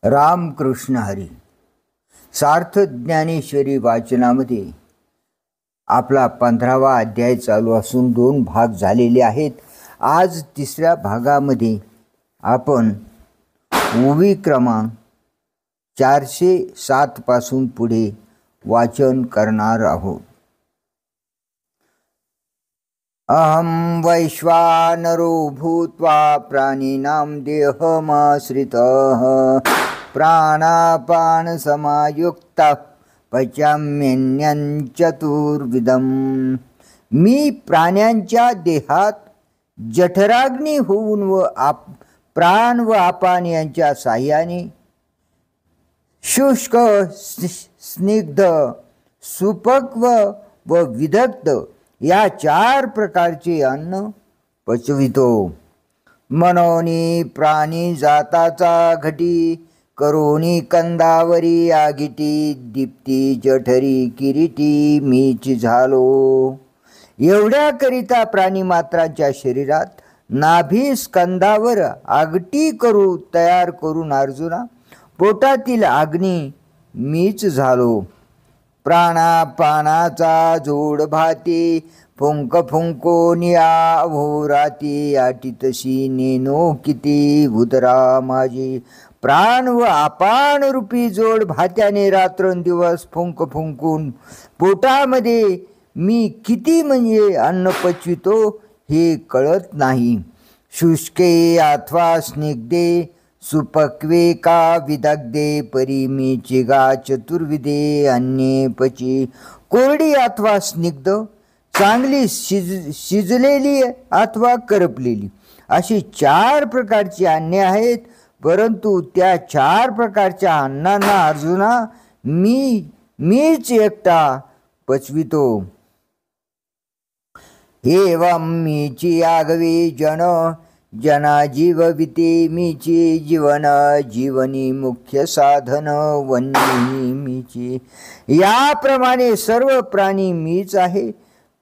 रामकृष्ण हरी. सार्थ ज्ञानेश्वरी वाचनामध्ये आपला 15वा अध्याय चालू असून 2 भाग झालेले आहेत. आज 3ऱ्या भागामध्ये आपण ओवी क्रमांक 407 पासून पुढे वाचन करणार आहोत. अहम वैश्वानरो भूत्वा प्राणिनां देहमाश्रितः प्राणापान समायुक्तः पचाम्यन्नं चतुर्विधम. मी प्राण्यांच्या देहात जठराग्नी होऊन व प्राण व अपान यांच्या साह्याने शुष्क, स्निग्ध, सुपक्व व विदग्ध या 4 प्रकारचे अन्न पचवितो. मनोनी प्राणी जाताचा घटी करोनी कंदावरी आगिटी दीप्ती जठरी किरीटी मीच झालो. एवढ्याकरिता प्राणी मात्रांच्या शरीरात नाभी स्कंदावर आगटी तयार करून अर्जुना पोटातील अग्नी मीच झालो. प्राणापानाचा जोड भाती फुंक फुंको निया भोराती आटी तशी नेनो किती उदरा माझी. प्राण व अपान रूपी जोड भात्याने रात्रंदिवस फुंक फुंकून पोटामध्ये मी किती म्हणजे अन्न पचवितो हे कळत नाही. शुष्के अथवा स्निग्धे सुपक्वे का विदग्धे परी मी चिगा चतुर्विधे अन्ये पची. कोरडी अथवा स्निग्ध, चांगली शिजलेली अथवा करपलेली अशी 4 प्रकारची अन्ने आहेत. परंतु त्या 4 प्रकारच्या अन्नांना अर्जुना मीच एकटा पचवितो. एवं मीची आगवी जना जीवविते मीची जीवन जीवनी मुख्य साधन वन्नी मीची. याप्रमाणे सर्व प्राणी मीच आहे.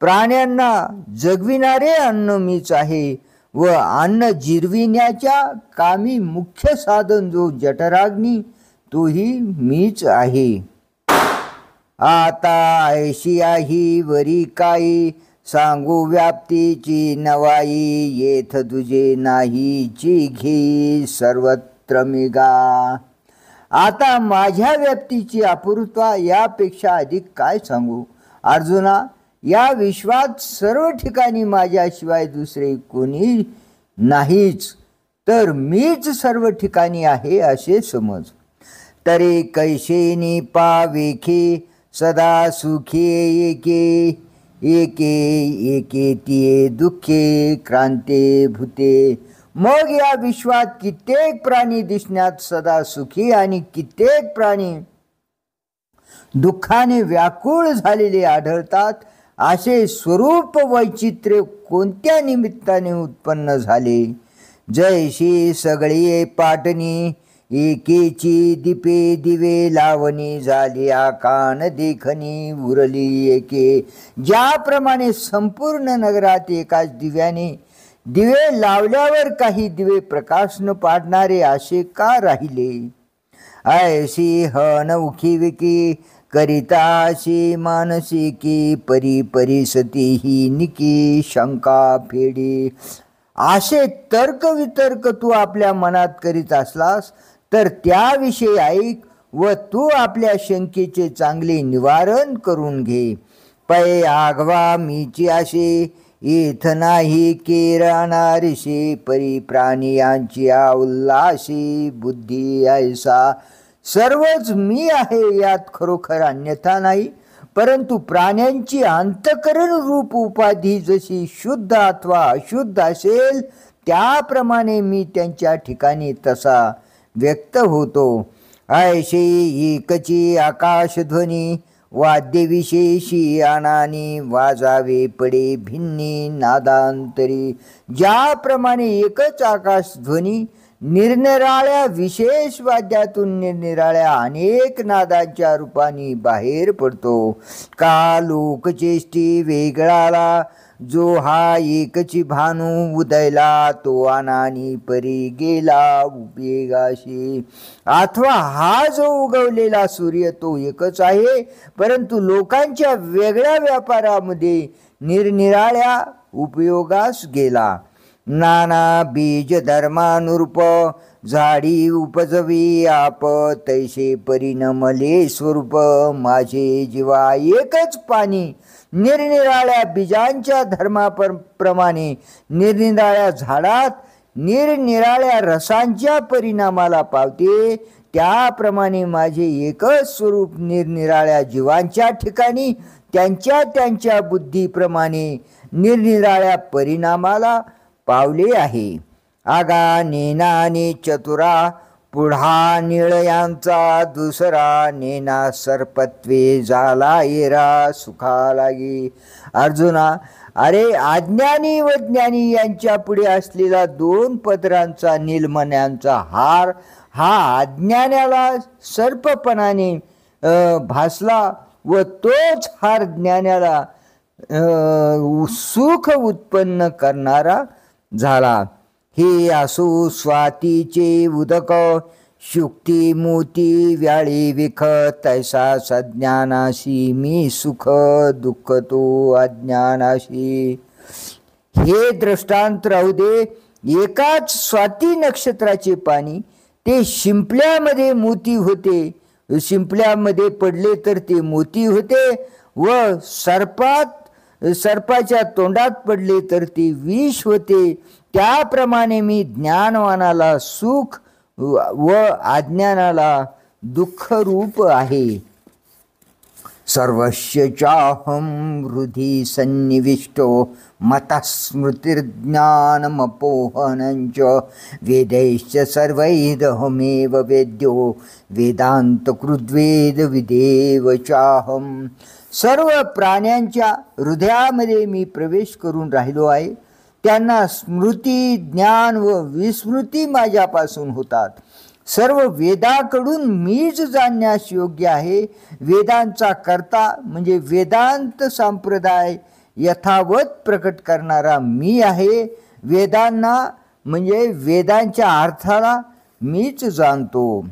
प्राण्यांना जगविणारे अन्न मीच आहे व अन्न जिरविण्याच्या कामी मुख्य साधन जो जठराग्नी तोही मीच आहे. आता ऐशी आहे वरी काही सांगू व्याप्तीची नवाई येथ तुझे नाहीची घे सर्वत्र मिगा. आता माझ्या व्याप्तीची अपूर्वता यापेक्षा अधिक काय सांगू. अर्जुना, या विश्वात सर्व ठिकाणी माझ्याशिवाय दुसरे कोणी नाहीच, तर मीच सर्व ठिकाणी आहे असे समज. तरी कैशेनी पावेखे सदा सुखे एके एके तिये दुःखे क्रांते भूते. मग या विश्वात कित्येक प्राणी दिसण्यात सदा सुखी आणि कित्येक प्राणी दुःखाने व्याकुळ झालेले आढळतात. असे स्वरूप वैचित्र्य कोणत्या निमित्ताने उत्पन्न झाले. जैशी सगळी पाटणी एकेची दीपे दिवे लावणी झाली आकान देखणी उरली एके. ज्याप्रमाणे संपूर्ण नगरात एकाच दिव्याने दिवे लावल्यावर काही दिवे प्रकाश न पाडणारे असे का राहिले. ऐशी अनौखी विकी करिताशी मानसिकी परी परिसती ही निकी शंका फेडी. असे तर्क वितर्क तू आपल्या मनात करीत असलास तर त्याविषयी ऐक व तू आपल्या शंकेचे चांगले निवारण करून घे. पै आगवा मीची असे येथ नाही केराणारिशी परी प्राणियांची उल्हासी बुद्धी ऐसा. सर्वच मी आहे यात खरोखर अन्यथा नाही. परंतु प्राण्यांची अंतकरण रूप उपाधी जशी शुद्ध अथवा अशुद्ध असेल त्याप्रमाणे मी त्यांच्या ठिकाणी तसा व्यक्त होतो. ऐशी एकची आकाशध्वनी वाद्यविशेषी आणानी वाजावे पडे भिन्नी नादांतरी. ज्याप्रमाणे एकच आकाशध्वनी निरनिराळ्या विशेष वाद्यातून निरनिराळ्या अनेक नादांच्या रूपाने बाहेर पडतो. का लोकचेष्टी वेगळाला जो हा एकची भानू उदयला, तो अनानी परी गेला उपयोगाशी. अथवा हा जो उगवलेला सूर्य तो एकच आहे, परंतु लोकांच्या वेगळ्या व्यापारामध्ये निरनिराळ्या उपयोगास गेला. नाना बीज धर्मानुरूप झाडी उपजवी आप, तैसे परिणमले स्वरूप माझे जीवा. एकच पाणी निरनिराळ्या बीजांच्या धर्माप्रमाणे निरनिराळ्या झाडात निरनिराळ्या रसांच्या परिणामाला पावते, त्याप्रमाणे माझे एकच स्वरूप निरनिराळ्या जीवांच्या ठिकाणी त्यांच्या त्यांच्या बुद्धीप्रमाणे निरनिराळ्या परिणामाला पावले आहे. आगा नेनाने चतुरा पुढा निळयांचा दुसरा, नेना सर्पत्वे झाला येरा सुखा लागे. अर्जुना, अरे अज्ञानी व ज्ञानी यांच्या पुढे असलेला 2 पदरांचा नीलमण्यांचा हार हा अज्ञानाला सर्पपणाने भासला व तोच हार ज्ञानाला सुख उत्पन्न करणारा झाला. हे असो स्वातीचे उदक, शुक्ती मोती व्याळी विख, तैसा सज्ञानाशी मी सुख दुःख तो अज्ञानाशी. हे दृष्टांत राहू दे. एकाच स्वाती नक्षत्राचे पाणी ते शिंपल्यामध्ये मोती होते, शिंपल्यामध्ये पडले तर ते मोती होते, व सर्पाच्या तोंडात पडले तर ते विष होते. त्याप्रमाणे मी ज्ञानवानाला सुख व अज्ञानाला दुःख रूप आहे. सर्वस्य चाहं हृदि सन्निविष्टो मतस्मृतिर्ज्ञानमपोहनञ्च वेदैश्च सर्वैदहमेव वेद्यो वेदान्तकृद्वेद विदेव चाहं. सर्व प्राण्यांच्या हृदयामध्ये मी प्रवेश करून राहिलो आहे. त्यांना स्मृती ज्ञान व विस्मृती माझ्यापासून होतात. सर्व वेदाकडून मीच जाणण्यास योग्य आहे. वेदांचा कर्ता म्हणजे वेदांत संप्रदाय यथावत प्रकट करणारा मी आहे. वेदांना म्हणजे वेदांच्या अर्थाला मीच जाणतो.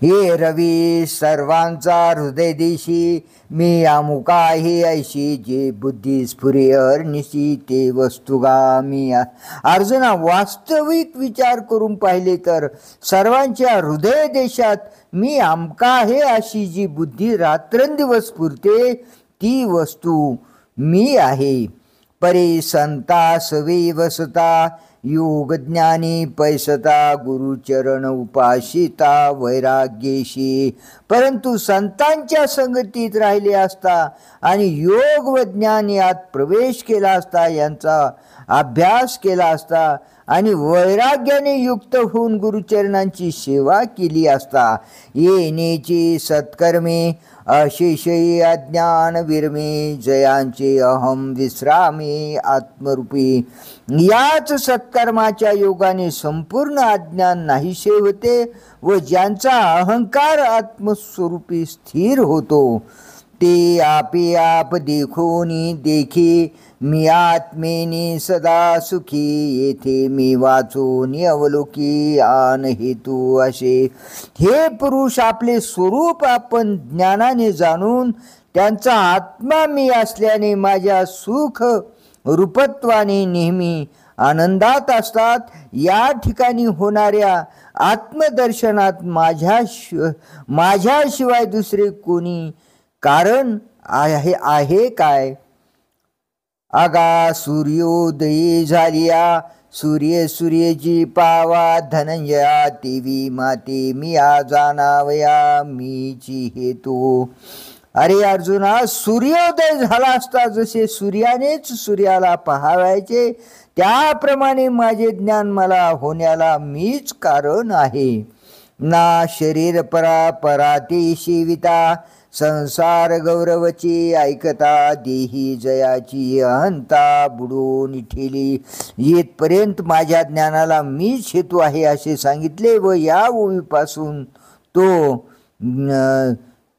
हे रवी सर्वांचा हृदय दिशी, मी अमुका हे ऐशी, जे बुद्धी स्फुरे अरनिशी ते वस्तुगा मी. अर्जुना, वास्तविक विचार करून पाहिले तर सर्वांच्या हृदय देशात मी अमका हे अशी जी बुद्धी रात्रंदिवस स्फुरते ती वस्तू मी आहे. परे संता सवे वसता, योग ज्ञानी पैसता, गुरुचरण उपासिता वैराग्येशी. परंतु संतांच्या संगतीत राहिले असता आणि योग व ज्ञान यात प्रवेश केला असता, यांचा अभ्यास केला असता आणि वैराग्याने युक्त होऊन गुरुचरणांची सेवा केली असता, येण्याची सत्कर्मे अशेषयी अज्ञान विरमे, जयांचे अहम विश्रामे आत्मरूपी. याच सत्कर्माच्या योगाने संपूर्ण अज्ञान नाहीसे होते व ज्यांचा अहंकार आत्मस्वरूपी स्थिर होतो, ते आपे आप देखोनी देखी, मी आत्मेने सदा सुखी, येथे मी वाचून अवलोकी आन हेतू असे. हे पुरुष आपले स्वरूप आपण ज्ञानाने जाणून त्यांचा आत्मा मी असल्याने माझ्या सुख रूपत्वाने नेहमी आनंदात असतात. या ठिकाणी होणाऱ्या आत्मदर्शनात माझ्याशिवाय दुसरे कोणी कारण आहे काय? आगा सूर्योदयी झालिया, सूर्यजी पावा, धनंजया देवी माते, मी जाणावया मीची हेतू. अरे अर्जुना, सूर्योदय झाला असता जसे सूर्यानेच सूर्याला पाहावायचे, त्याप्रमाणे माझे ज्ञान मला होण्याला मीच कारण आहे. ना शरीर पराते शिविता, संसार गौरवची ऐकता, देही जयाची अहंता बुडून ठेली. येथपर्यंत माझ्या ज्ञानाला मीच हेतू आहे असे सांगितले व या ओळीपासून तो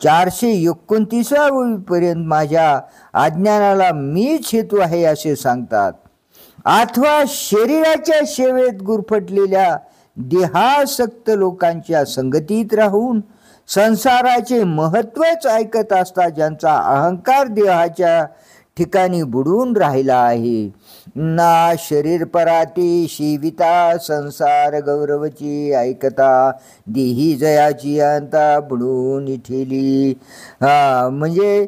429व्या ओळीपर्यंत माझ्या अज्ञानाला मीच हेतू आहे असे सांगतात. अथवा शरीराच्या सेवेत गुरफटलेल्या देहासक्त लोकांच्या संगतीत राहून संसाराचे महत्त्वच ऐकत असता ज्यांचा अहंकार देहाच्या ठिकाणी बुडून राहिला आहे. ना शरीर पराती शिविता संसार गौरवची ऐकता देही जयाची अंता बुडून ठेली. म्हणजे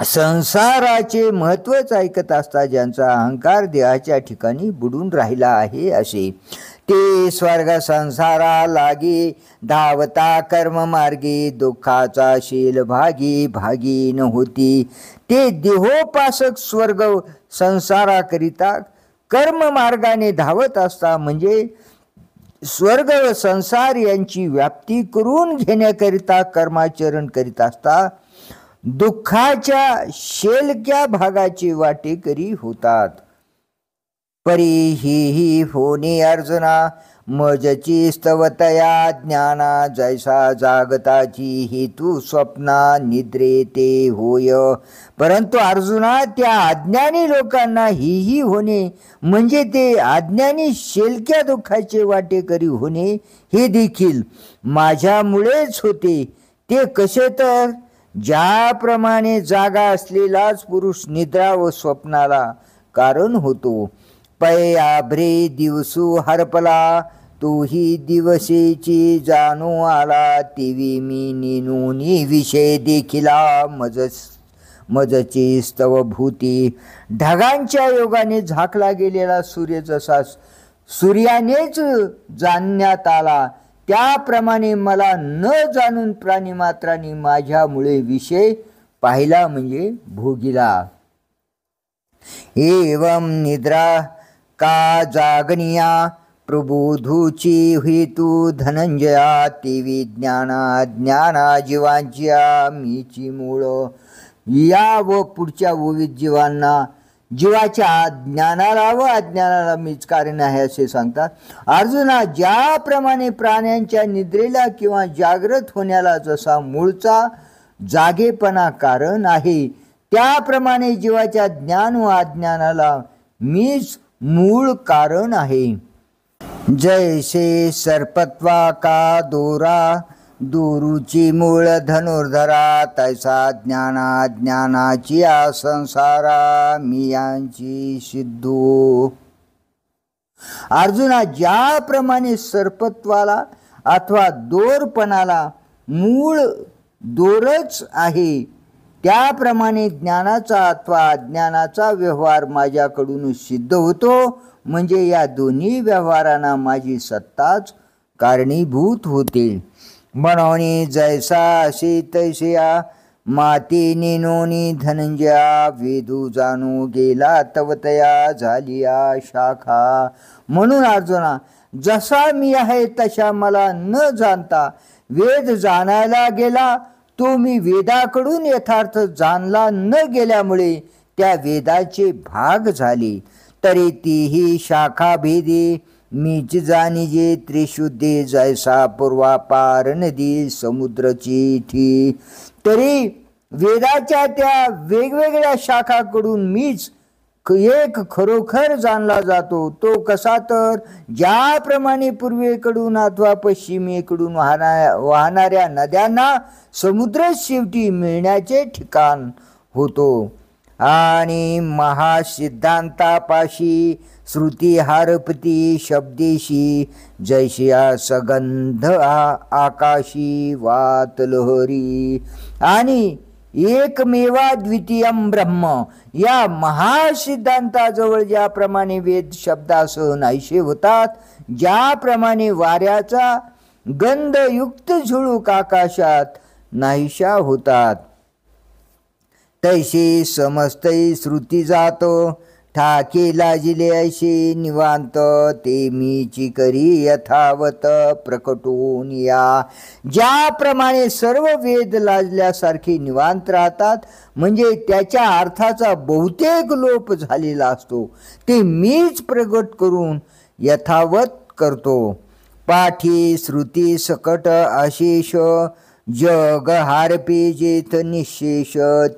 संसाराचे महत्त्वच ऐकत असता ज्यांचा अहंकार देहाच्या ठिकाणी बुडून राहिला आहे असे. ते स्वर्ग संसारा लागी धावता कर्म मार्गी दुःखाचा शील भागी भागी न होती. ते देहोपासक स्वर्ग संसाराकरिता कर्म मार्गाने धावत असता म्हणजे स्वर्ग व संसार यांची व्याप्ती करून घेण्याकरिता कर्माचरण करीत असता दुःखाच्या शेलक्या भागाची वाटेकरी होतात. परी ही होणे अर्जुना मजची स्तवतया ज्ञाना जैसा जागताची हेतू स्वप्ना निद्रे ते होय. परंतु अर्जुना त्या अज्ञानी लोकांना ही होणे म्हणजे ते अज्ञानी शेलक्या दुःखाचे वाटेकरी होणे हे देखील माझ्यामुळेच होते. ते कसे तर ज्याप्रमाणे जागा असलेलाच पुरुष निद्रा व स्वप्नाला कारण होतो. पै आभ्रे दिवसू हरपला तोही दिवसेची जाणू आला तेवी मी नेनुनी विषय देखिला मजची स्तव भूती. ढगांच्या योगाने झाकला गेलेला सूर्य जसा सूर्यानेच जाणण्यात आला त्याप्रमाणे मला न जाणून प्राणीमात्रांनी माझ्यामुळे विषय पाहिला म्हणजे भोगिला. एवं निद्रा का जागनिया प्रबोधूची हेतू धनंजया तेवी ज्ञाना जीवांच्या मीची मूळ. या व पुढच्या ओवीत जीवांना जीवाच्या ज्ञानाला व अज्ञानाला मीच कारण आहे असे सांगतात. अर्जुना ज्याप्रमाणे प्राण्यांच्या निद्रेला किंवा जागृत होण्याला जसा मूळचा जागेपणा कारण आहे त्याप्रमाणे जीवाच्या ज्ञान व अज्ञानाला मीच मूळ कारण आहे. जैसे सर्पत्वा का दोरा दोरूची मूळ धनुर्धरा तैसा ज्ञानाची संसारा मियांची सिद्धू. अर्जुना ज्याप्रमाणे सर्पत्वाला अथवा दोरपणाला मूळ दोरच आहे त्याप्रमाणे ज्ञानाचा अथवा अज्ञानाचा व्यवहार माझ्याकडून सिद्ध होतो. म्हणजे या दोन्ही व्यवहारांना माझी सत्ताच कारणीभूत होते. म्हणून जैसा असे तैसया माते नेनोनी धनंजया वेदू जाणू गेला तवतया झालिया शाखा. म्हणून अर्जुना जसा मी आहे तशा मला न जाणता वेद जाणायला गेला तो मी वेदाकडून यथार्थ जाणला न गेल्यामुळे त्या वेदाचे भाग झाले. तरी तीही शाखा भेदी मीच जाणीजे त्रिशुद्धे जैसा पूर्वापार नदी समुद्रची थी. तरी वेदाच्या त्या वेगवेगळ्या शाखाकडून मीच एक खरोखर जाणला जातो. तो कसा तर ज्याप्रमाणे पूर्वेकडून अथवा पश्चिमेकडून वाहणाऱ्या नद्यांना समुद्र शेवटी मिळण्याचे ठिकाण होतो. आणि महासिद्धांतापाशी श्रुती हारपती शब्देशी जैशिया सगंध आकाशी वात लहरी. आणि एकमेवा द्वितीयम ब्रह्म या महासिद्धांताजवळ ज्याप्रमाणे वेद शब्दासह नाहीसे होतात ज्याप्रमाणे वाऱ्याचा गंधयुक्त झुळूक आकाशात नाहीशा होतात तैसे समस्तै श्रुती जातो ठाके लाजिले ऐशे निवांत ते मीची करी यथावत प्रकटून या. ज्याप्रमाणे सर्व वेद लाजल्यासारखे निवांत राहतात म्हणजे त्याच्या अर्थाचा बहुतेक लोप झालेला असतो ते मीच प्रगट करून यथावत करतो. पाठी श्रुती सकट अशेष जग हारपे जेथ निशेष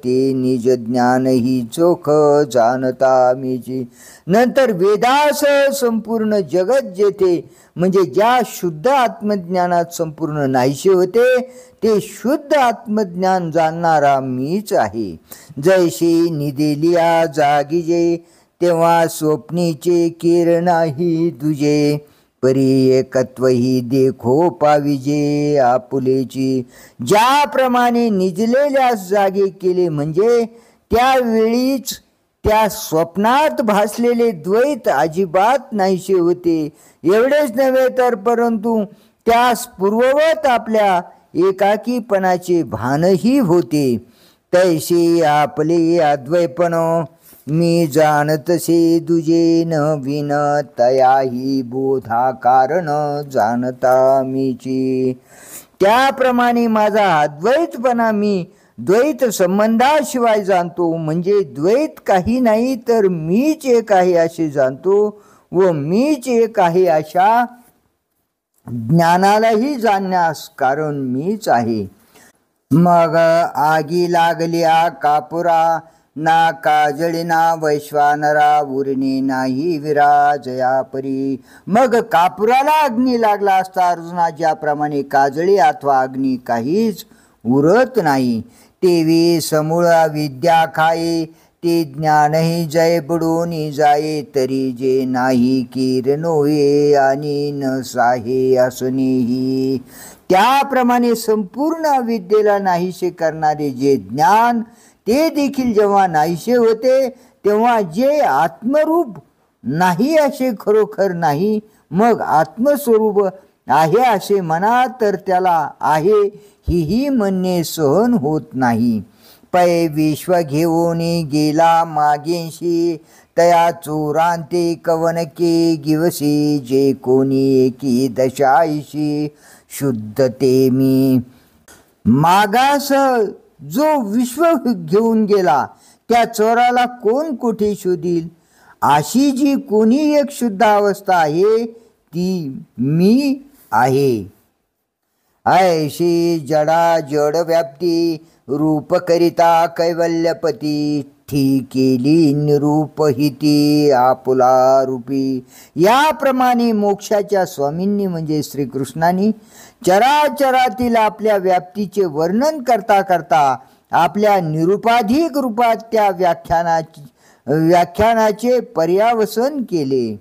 ते निज ज्ञान ही चोख जाणता मीची. नंतर वेदास संपूर्ण जगत जेथे म्हणजे ज्या शुद्ध आत्मज्ञानात संपूर्ण नाहीसे होते ते शुद्ध आत्मज्ञान जाणणारा मीच आहे. जैसे निदेलिया जागी जे तेव्हा स्वप्नीचे किरणाही तुझे परी एकत्व ही देखो पाविजे आपुलेची. ज्याप्रमाणे निजलेल्यास जागे केले म्हणजे त्यावेळीच त्या स्वप्नात भासलेले द्वैत अजिबात नाहीसे होते. एवढेच नव्हे तर परंतु त्यास पूर्ववत आपल्या एकाकीपणाचे भानही होते. तैसे आपले अद्वैपण मी जाणतसे दुजे न विन तयाही बोधा कारण जाणता मीची. त्याप्रमाणे माझा अद्वैतपणा मी द्वैत संबंधाशिवाय जाणतो. म्हणजे द्वैत काही नाही तर मीच एक आहे असे जाणतो व मीच एक आहे अशा ज्ञानालाही जाणण्यास कारण मीच आहे. मग आगी लागल्या कापुरा ना काजळीना वैश्वानरा उरणे नाही विराजया परी. मग कापुराला अग्नी लागला असता अर्जुना ज्याप्रमाणे काजळी अथवा अग्नी काहीच उरत नाही. तेवी समूळ विद्या खाये ते ज्ञानही जय बुडून जाये तरी जे नाही कीर नोये आणि न साहे असनेही. त्याप्रमाणे संपूर्ण विद्येला नाहीसे करणारे जे ज्ञान ते देखील जेव्हा नाहीसे होते तेव्हा जे आत्मरूप नाही असे खरोखर नाही मग आत्मस्वरूप आहे असे म्हणा तर त्याला आहे ही म्हणणे सहन होत नाही. पै विश्व घेऊन गेला मागेशी तया चोरांते कवनके गिवसी जे कोणी एकी दशाईशी शुद्ध ते मी. मागास जो विश्व घेऊन गेला त्या चोराला कोण कुठे शोधील. अशी जी कोणी एक शुद्ध अवस्था आहे ती मी आहे. ऐशी जडा जड व्याप्ती रूप करिता कैवल्यपती ठी केली निरूपहिती आपुला रूपी. याप्रमाणे मोक्षाच्या स्वामींनी म्हणजे श्रीकृष्णांनी चराचरातील आपल्या व्याप्तीचे वर्णन करता करता आपल्या निरुपाधिक रूपात त्या व्याख्यानाचे पर्यावसन केले.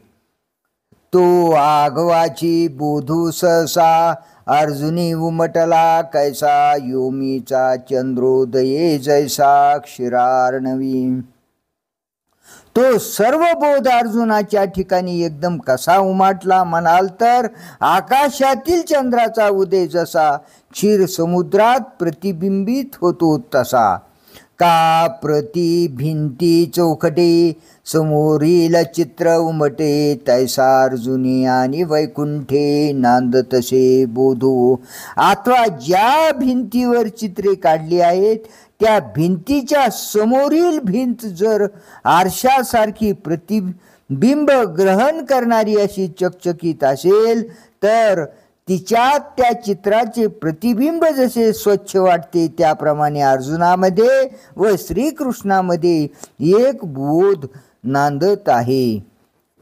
तो आगवाची बोधू सहसा अर्जुनी उमटला कैसा योमीचा चंद्रोदये जैसा क्षीरार्णवी. तो सर्व बोध अर्जुनाच्या ठिकाणी एकदम कसा उमटला म्हणाल तर आकाशातील चंद्राचा उदय जसा क्षीर समुद्रात प्रतिबिंबित होतो तसा. का प्रतिभिंती चौखटे समोरील चित्र उमटे तैसा अर्जुनी आणि वैकुंठे नांद तसे बोधो. अथवा ज्या भिंतीवर चित्रे काढली आहेत त्या भिंतीच्या समोरील भिंत जर आरशासारखी प्रतिबिंब ग्रहण करणारी अशी चकचकीत असेल तर तिच्यात त्या चित्राचे प्रतिबिंब जसे स्वच्छ वाटते त्याप्रमाणे अर्जुनामध्ये व श्रीकृष्णामध्ये एक बोध नांदत आहे.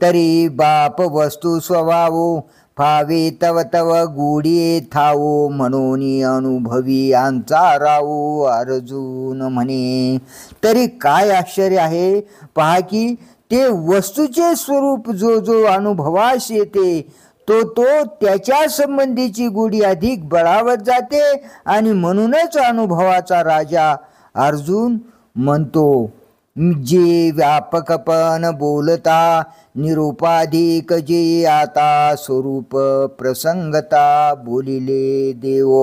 तरी बाप वस्तू स्वभावो फावे तव तव गुढी थावो म्हणून अनुभवी आमचा रावो अर्जुन म्हणे. तरी काय आश्चर्य आहे पहा की ते वस्तूचे स्वरूप जो जो अनुभवास येते तो त्याच्या संबंधीची गोडी अधिक बळावत जाते आणि म्हणूनच अनुभवाचा राजा अर्जुन म्हणतो. जे व्यापकपण बोलता निरूपाधिक जे आता स्वरूप प्रसंगता बोलिले देव.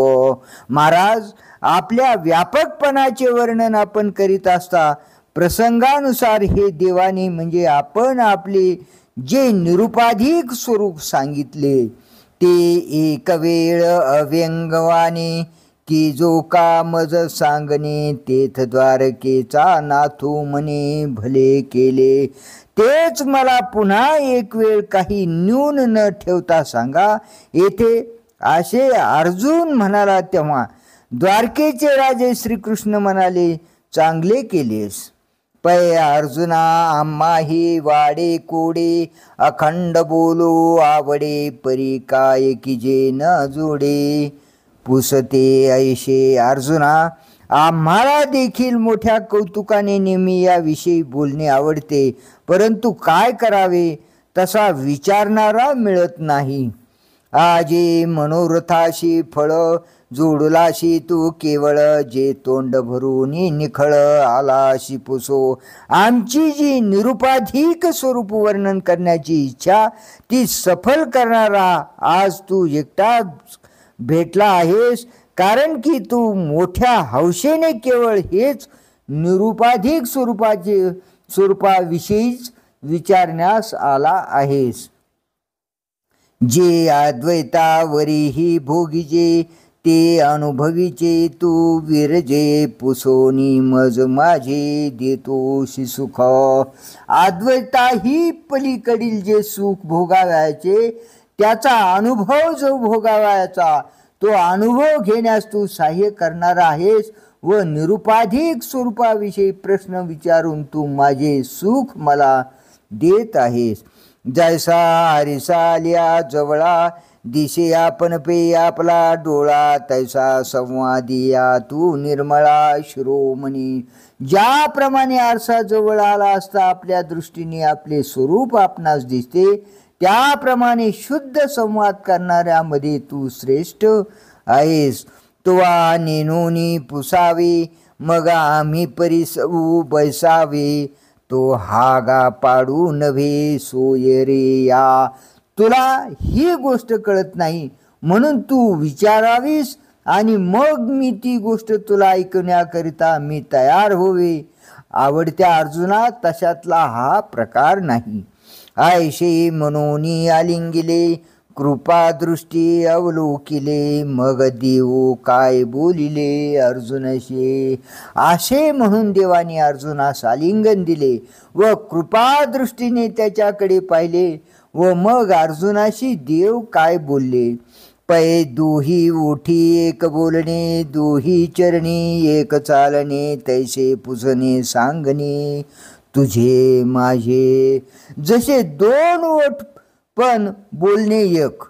महाराज आपल्या व्यापकपणाचे वर्णन आपण करीत असता प्रसंगानुसार हे देवाने म्हणजे आपण आपले जे निरूपाधिक स्वरूप सांगितले ते एक वेळ अव्यंगवाने की जो का मज सांगणे तेथ द्वारकेचा नाथू म्हणे भले केले. तेच मला पुन्हा एक वेळ काही न्यून न ठेवता सांगा. येथे असे अर्जुन म्हणाला तेव्हा द्वारकेचे राजे श्रीकृष्ण म्हणाले, चांगले केलेस. पै अर्जुना आम्हाही वाडे कोडे, अखंड बोलो आवडे, परी काय की जे न जोडे. पुसते ऐशे अर्जुना, आम्हाला देखील मोठ्या कौतुकाने नेहमी याविषयी बोलणे आवडते, परंतु काय करावे तसा विचारणारा मिळत नाही. आजे मनोरथाशी फळ जोडलाशी तू केवळ, जे तोंड भरून निखळ आलाशी पुसो. आमची जी निरुपाधिक स्वरूप वर्णन करण्याची इच्छा ती सफल करणारा आज तू एकटा भेटला आहेस, कारण की तू मोठ्या हौशेने केवळ हेच निरुपाधिक स्वरूपाविषयीच विचारण्यास आला आहेस. जे अद्वैतावरीही भोगीचे ते अनुभवीचे, तू विरजे पुसोनी मज माझे देतोशी सुख. अद्वैताही पलीकडील जे सुख भोगावयाचे त्याचा अनुभव जो भोगावयाचा तो अनुभव घेण्यास तू सहाय्य करणार आहेस व निरुपाधिक स्वरूपाविषयी प्रश्न विचारून तू माझे सुख मला देत आहेस. जैसा हरिसालिया जवळा दिसे आपण पे आपला डोळा, तैसा संवादिया तू निर्मळा शिरोमणी. ज्याप्रमाणे आरसा जवळ आला असता आपल्या दृष्टीने आपले स्वरूप आपणास दिसते, त्याप्रमाणे शुद्ध संवाद करणाऱ्यामध्ये तू श्रेष्ठ आहेस. तुवा नेनोनी पुसावे, मग आम्ही परिसऊ बैसावे, तो हागा पाडू नव्हे सोय रे या. तुला ही गोष्ट कळत नाही म्हणून तू विचारावीस आणि मग मी ती गोष्ट तुला ऐकण्याकरिता मी तयार होवे. आवडत्या अर्जुना, तशातला हा प्रकार नाही. आयशे मनोनी आलिंगिले, कृपा दृष्टी अवलोकिले, मग देव काय बोलिले अर्जुनशे. असे म्हणून देवाने अर्जुनास आलिंगन दिले व कृपा दृष्टीने त्याच्याकडे पाहिले व मग अर्जुनाशी देव काय बोलले. पै दोही ओठी एक बोलणे, दोही चरणी एक चालणे, तैसे पुसणे सांगणे तुझे माझे. जसे दोन ओठ पण बोलणे एक,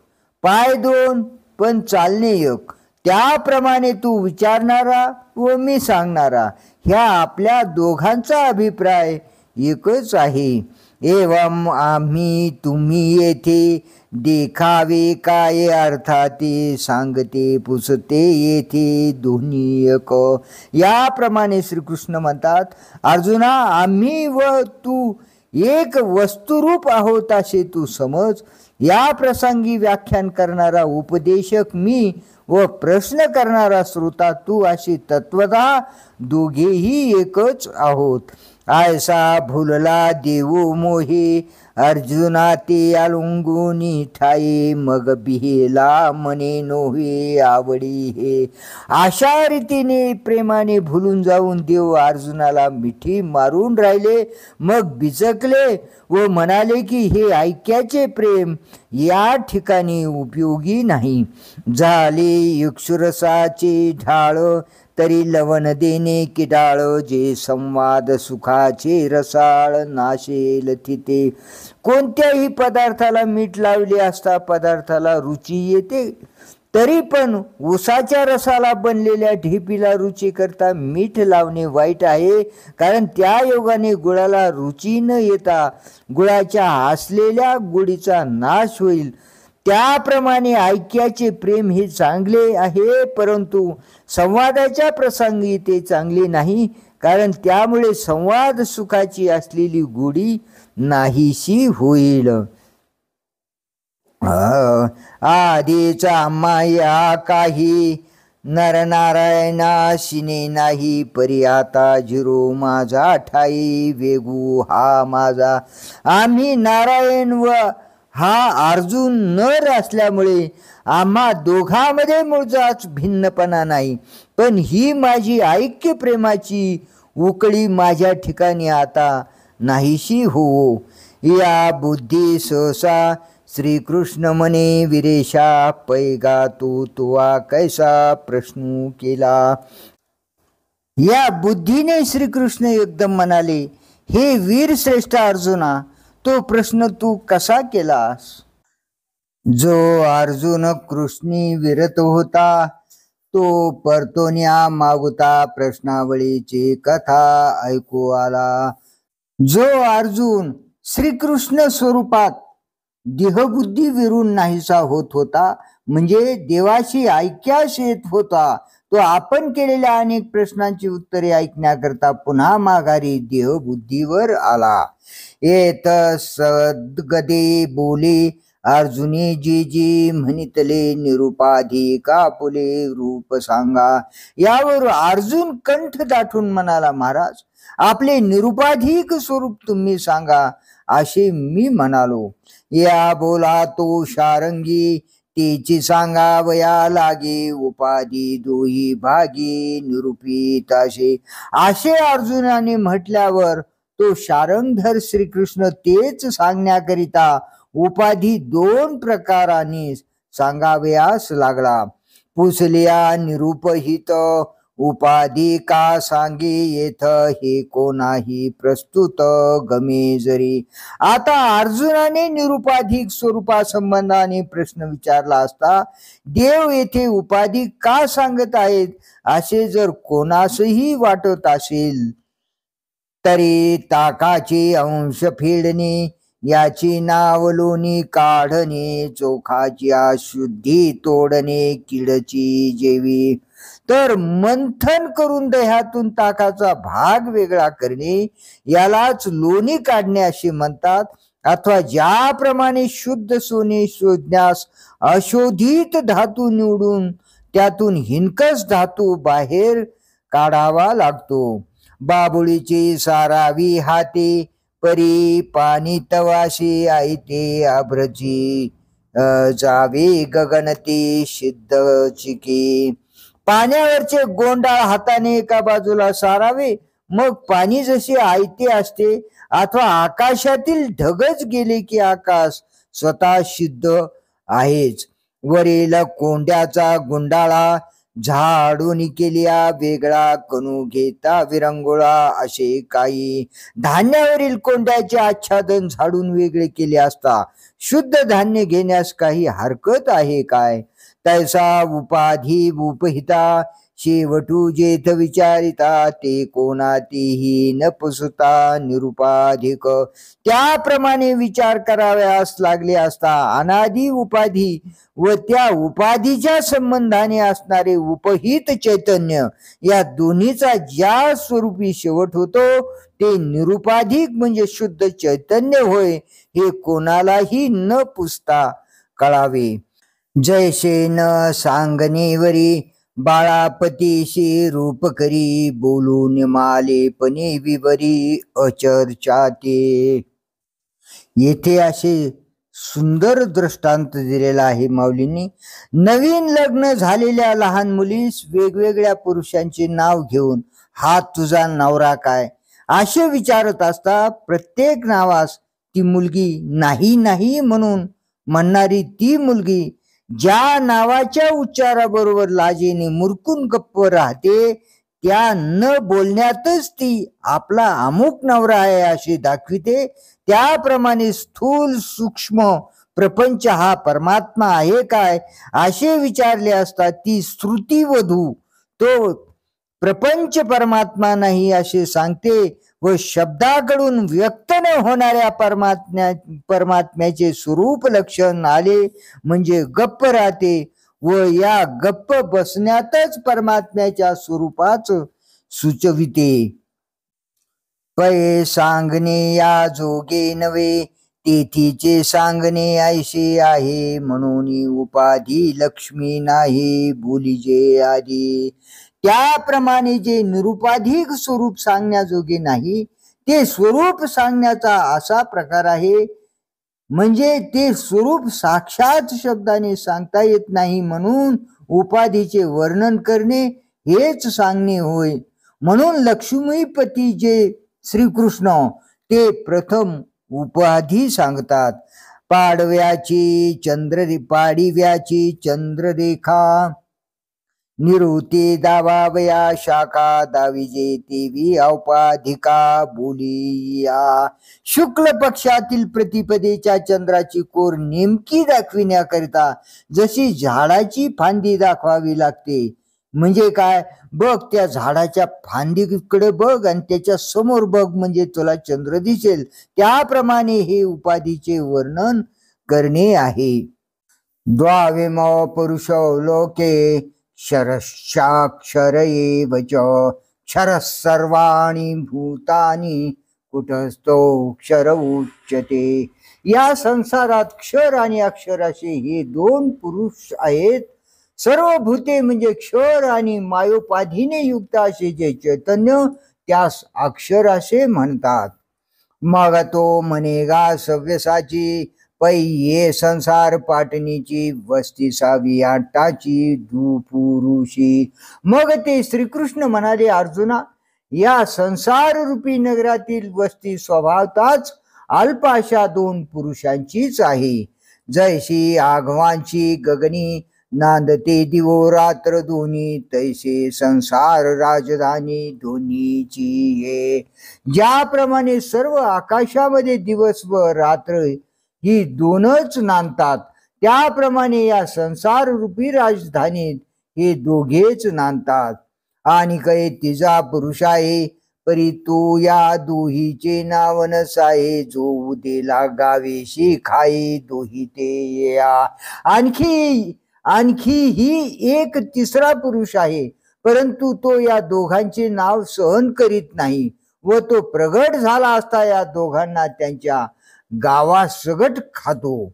पाय दोन पण चालणे एक, त्याप्रमाणे तू विचारणारा व मी सांगणारा ह्या आपल्या दोघांचा अभिप्राय एकच आहे. एवं आम्ही तुम्ही येथे देखावे काय अर्थाते, सांगते पुसते येथे दोन्ही एक. याप्रमाणे श्रीकृष्ण म्हणतात, अर्जुना आम्ही व तू एक वस्तुरूप आहोत असे तू समज. या प्रसंगी व्याख्यान करणारा उपदेशक मी व प्रश्न करणारा श्रोता तू अशी तत्वतः दोघेही एकच आहोत. आयसा भुलला देवो मोहे, अर्जुना ते अलुंगुनी ठाई, मग बिहेला मने नोहे आवडी हे. अशा रीतीने प्रेमाने भुलून जाऊन देव अर्जुनाला मिठी मारून राहिले, मग बिचकले व म्हणाले की हे ऐक्याचे प्रेम या ठिकाणी उपयोगी नाही. झाले युक्षुरसाचे ढाळ, तरी लवण देणे किडाळ, जे संवाद सुखाचे रसाळ नाशेल तिथे. कोणत्याही पदार्थाला मीठ लावले असता पदार्थाला रुची येते, तरी पण उसाच्या रसाला बनलेल्या ढेपीला रुची करता मीठ लावणे वाईट आहे, कारण त्या योगाने गुळाला रुची न येता गुळाच्या असलेल्या गोडीचा नाश होईल. त्याप्रमाणे ऐक्याचे प्रेम हे चांगले आहे, परंतु संवादाच्या प्रसंगी ते चांगले नाही, कारण त्यामुळे संवाद सुखाची असलेली गोडी नाहीशी होईल. आधीचा माया काही नरनारायणाशिने नाही, परी आता झिरो माझा ठाई वेगू हा माझा. आम्ही नारायण व हा अर्जुन नर असल्यामुळे आम्हा दोघांमध्ये मूळचाच भिन्नपणा नाही, पण ही माझी ऐक्य प्रेमाची उकळी माझ्या ठिकाणी आता नाहीशी हो. या बुद्धी सहसा श्रीकृष्ण म्हणे विरेशा, पैगा तू तुवा कैसा प्रश्न केला. या बुद्धीने श्रीकृष्ण एकदम म्हणाले, हे वीर श्रेष्ठ अर्जुना, तो प्रश्न तू कसा केलास. जो अर्जुन कृष्णी विरत होता, तो परतोन्या मागुता प्रश्नावळीची कथा ऐकू आला. जो अर्जुन श्रीकृष्ण स्वरूपात देहबुद्धी विरून नाहीसा होत होता, म्हणजे देवाशी ऐक्यास येत होता, तो आपण केलेल्या अनेक प्रश्नांची उत्तरे ऐकण्याकरता पुन्हा माघारी देहबुद्धीवर आला. येत सद्गदे बोले अर्जुनी जी जी म्हणितले निरुपाधी कापुले रूप सांगा. यावर अर्जुन कंठ दाटून म्हणाला, महाराज, आपले निरुपाधिक स्वरूप तुम्ही सांगा. असे मी म्हणालो. या बोला तो शारंगी, तिची सांगावया लागे उपाधी दोही भागी निरूपित असे अर्जुनाने म्हटल्यावर तो शारंगधर श्रीकृष्ण तेच सांगण्याकरिता उपाधी दोन प्रकाराने सांगावयास लागला. पुसलिया निरूपहित उपाधी का सांगे येथ, हे कोणाही प्रस्तुत गमे जरी. आता अर्जुनाने निरुपाधिक स्वरूपासंबंधाने प्रश्न विचारला असता देव येथे उपाधी का सांगत आहेत असे जर कोणासही वाटत असेल, तरी ताकाचे अंश फेडणे, याची नावलोनी काढणे, चोखाच्या शुद्धी तोडणे, किडची जेवी. तर मंथन करून दह्यातून ताकाचा भाग वेगळा करणे यालाच लोणी काढणे असे म्हणतात. अथवा ज्याप्रमाणे शुद्ध सोने शोधण्यास अशोधित धातू निवडून त्यातून हिनकस धातू बाहेर काढावा लागतो. बाबुळीची सारावी हाते, परी पाणी तवाशी आयते आभ्रची, जावे गगनती सिद्ध चिकी. पाण्यावरचे गोंडाळ हाताने एका बाजूला सारावे, मग पाणी जसे आयते असते, अथवा आकाशातील ढगच गेले की आकाश स्वतः सिद्ध आहेच. वरील कोंड्याचा गुंडाळा झाडून केलिया वेगळा, कणू घेता विरंगुळा असे काही. धान्यावरील कोंड्याचे आच्छादन झाडून वेगळे केले असता शुद्ध धान्य घेण्यास काही हरकत आहे काय. तैसा उपाधी उपहिता, शेवटू जेथ विचारिता, ते कोणातीही न पुसता निरुपाधिक. त्याप्रमाणे विचार कराव्यास लागले असता अनादी उपाधी व त्या उपाधीच्या संबंधाने असणारे उपहित चैतन्य या दोन्हीचा ज्या स्वरूपी शेवट होतो ते निरुपाधिक म्हणजे शुद्ध चैतन्य होय, हे कोणालाही न पुसता कळावे. जैसे न सांगणेवरी बाळापतीशी रूप करी, बोलून मालेपणे विवरी अचर्चाते. येथे असे सुंदर दृष्टांत दिलेला आहे माऊलींनी. नवीन लग्न झालेल्या लहान मुलीस वेगवेगळ्या पुरुषांचे नाव घेऊन हा तुझा नवरा काय असे विचारत असता प्रत्येक नावास ती मुलगी नाही नाही म्हणून म्हणणारी ती मुलगी ज्या नावाच्या उच्चाराबरोबर लाजेने मुरकून गप्प राहते, त्या न बोलण्यातच ती आपला अमुक नवरा आहे असे दाखविते. त्याप्रमाणे स्थूल सूक्ष्म प्रपंच हा परमात्मा आहे काय असे विचारले असता ती श्रुतीवधू तो प्रपंच परमात्मा नाही असे सांगते व शब्दाकडून व्यक्त न होणाऱ्या परमात्म्याचे स्वरूप लक्षण आले म्हणजे गप्प राहते व या गप्प बसण्यातच परमात्म्याच्या स्वरूपाच सुचविते. पै सांगणे या जोगे नव्हे, तेथीचे सांगणे ऐसे आहे, म्हणून उपाधी लक्ष्मी नाही बोलिजे आधी. त्याप्रमाणे जे निरुपाधिक स्वरूप सांगण्याजोगे नाही ते स्वरूप सांगण्याचा असा प्रकार आहे, म्हणजे ते स्वरूप साक्षात शब्दाने सांगता येत नाही, म्हणून उपाधीचे वर्णन करणे हेच सांगणे होय. म्हणून लक्ष्मीपती जे श्रीकृष्ण ते प्रथम उपाधी सांगतात पाडव्याची चंद्ररेखा निवृत्ती दावावया शाखा दाविजे तेवी औपाधिका बोलिया. शुक्ल पक्षातील प्रतिपदेच्या चंद्राची कोर नेमकी दाखविण्याकरिता जशी झाडाची फांदी दाखवावी लागते, म्हणजे काय, बघ त्या झाडाच्या फांदीकडे बघ आणि त्याच्या समोर बघ, म्हणजे तुला चंद्र दिसेल. त्याप्रमाणे हे उपाधीचे वर्णन करणे आहे. द्वाविमो पुरुषो लोके क्षरश्चाक्षर एव च क्षरः सर्वाणि भूतानि कुटस्थोऽक्षर उच्यते. या संसारात क्षर आणि अक्षर असे हे दोन पुरुष आहेत. सर्व भूते म्हणजे क्षर आणि मायोपाधीने युक्त असे जे चैतन्य, त्यास अक्षर असे म्हणतात. मग तो म्हणेगा सव्यसाची पै ये संसार पाटणीची वस्ती 6 दुपुरुषी. मग ते श्रीकृष्ण म्हणाले, अर्जुना, या संसार रूपी नगरातील वस्ती स्वभावताच अल्प अशा 2 पुरुषांचीच आहे. जैशी आघवांची गगनी नांदते दिवो रात्र दोन्ही, तैसे संसार राजधानी दोन्हीची हे. ज्याप्रमाणे सर्व आकाशामध्ये दिवस व रात्र ही दोनच नांदतात, त्याप्रमाणे या संसार रूपी राजधानीत हे दोघेच नांदतात. आणि काही तिजा पुरुष आहे, परी तो या दोहीचे नाव नसाये. जो उदेला गावेशी खाई दोही ते या. आणखी ही एक तिसरा पुरुष आहे, परंतु तो या दोघांचे नाव सहन करीत नाही व तो प्रगट झाला असता या दोघांना त्यांच्या गावासगट खातो.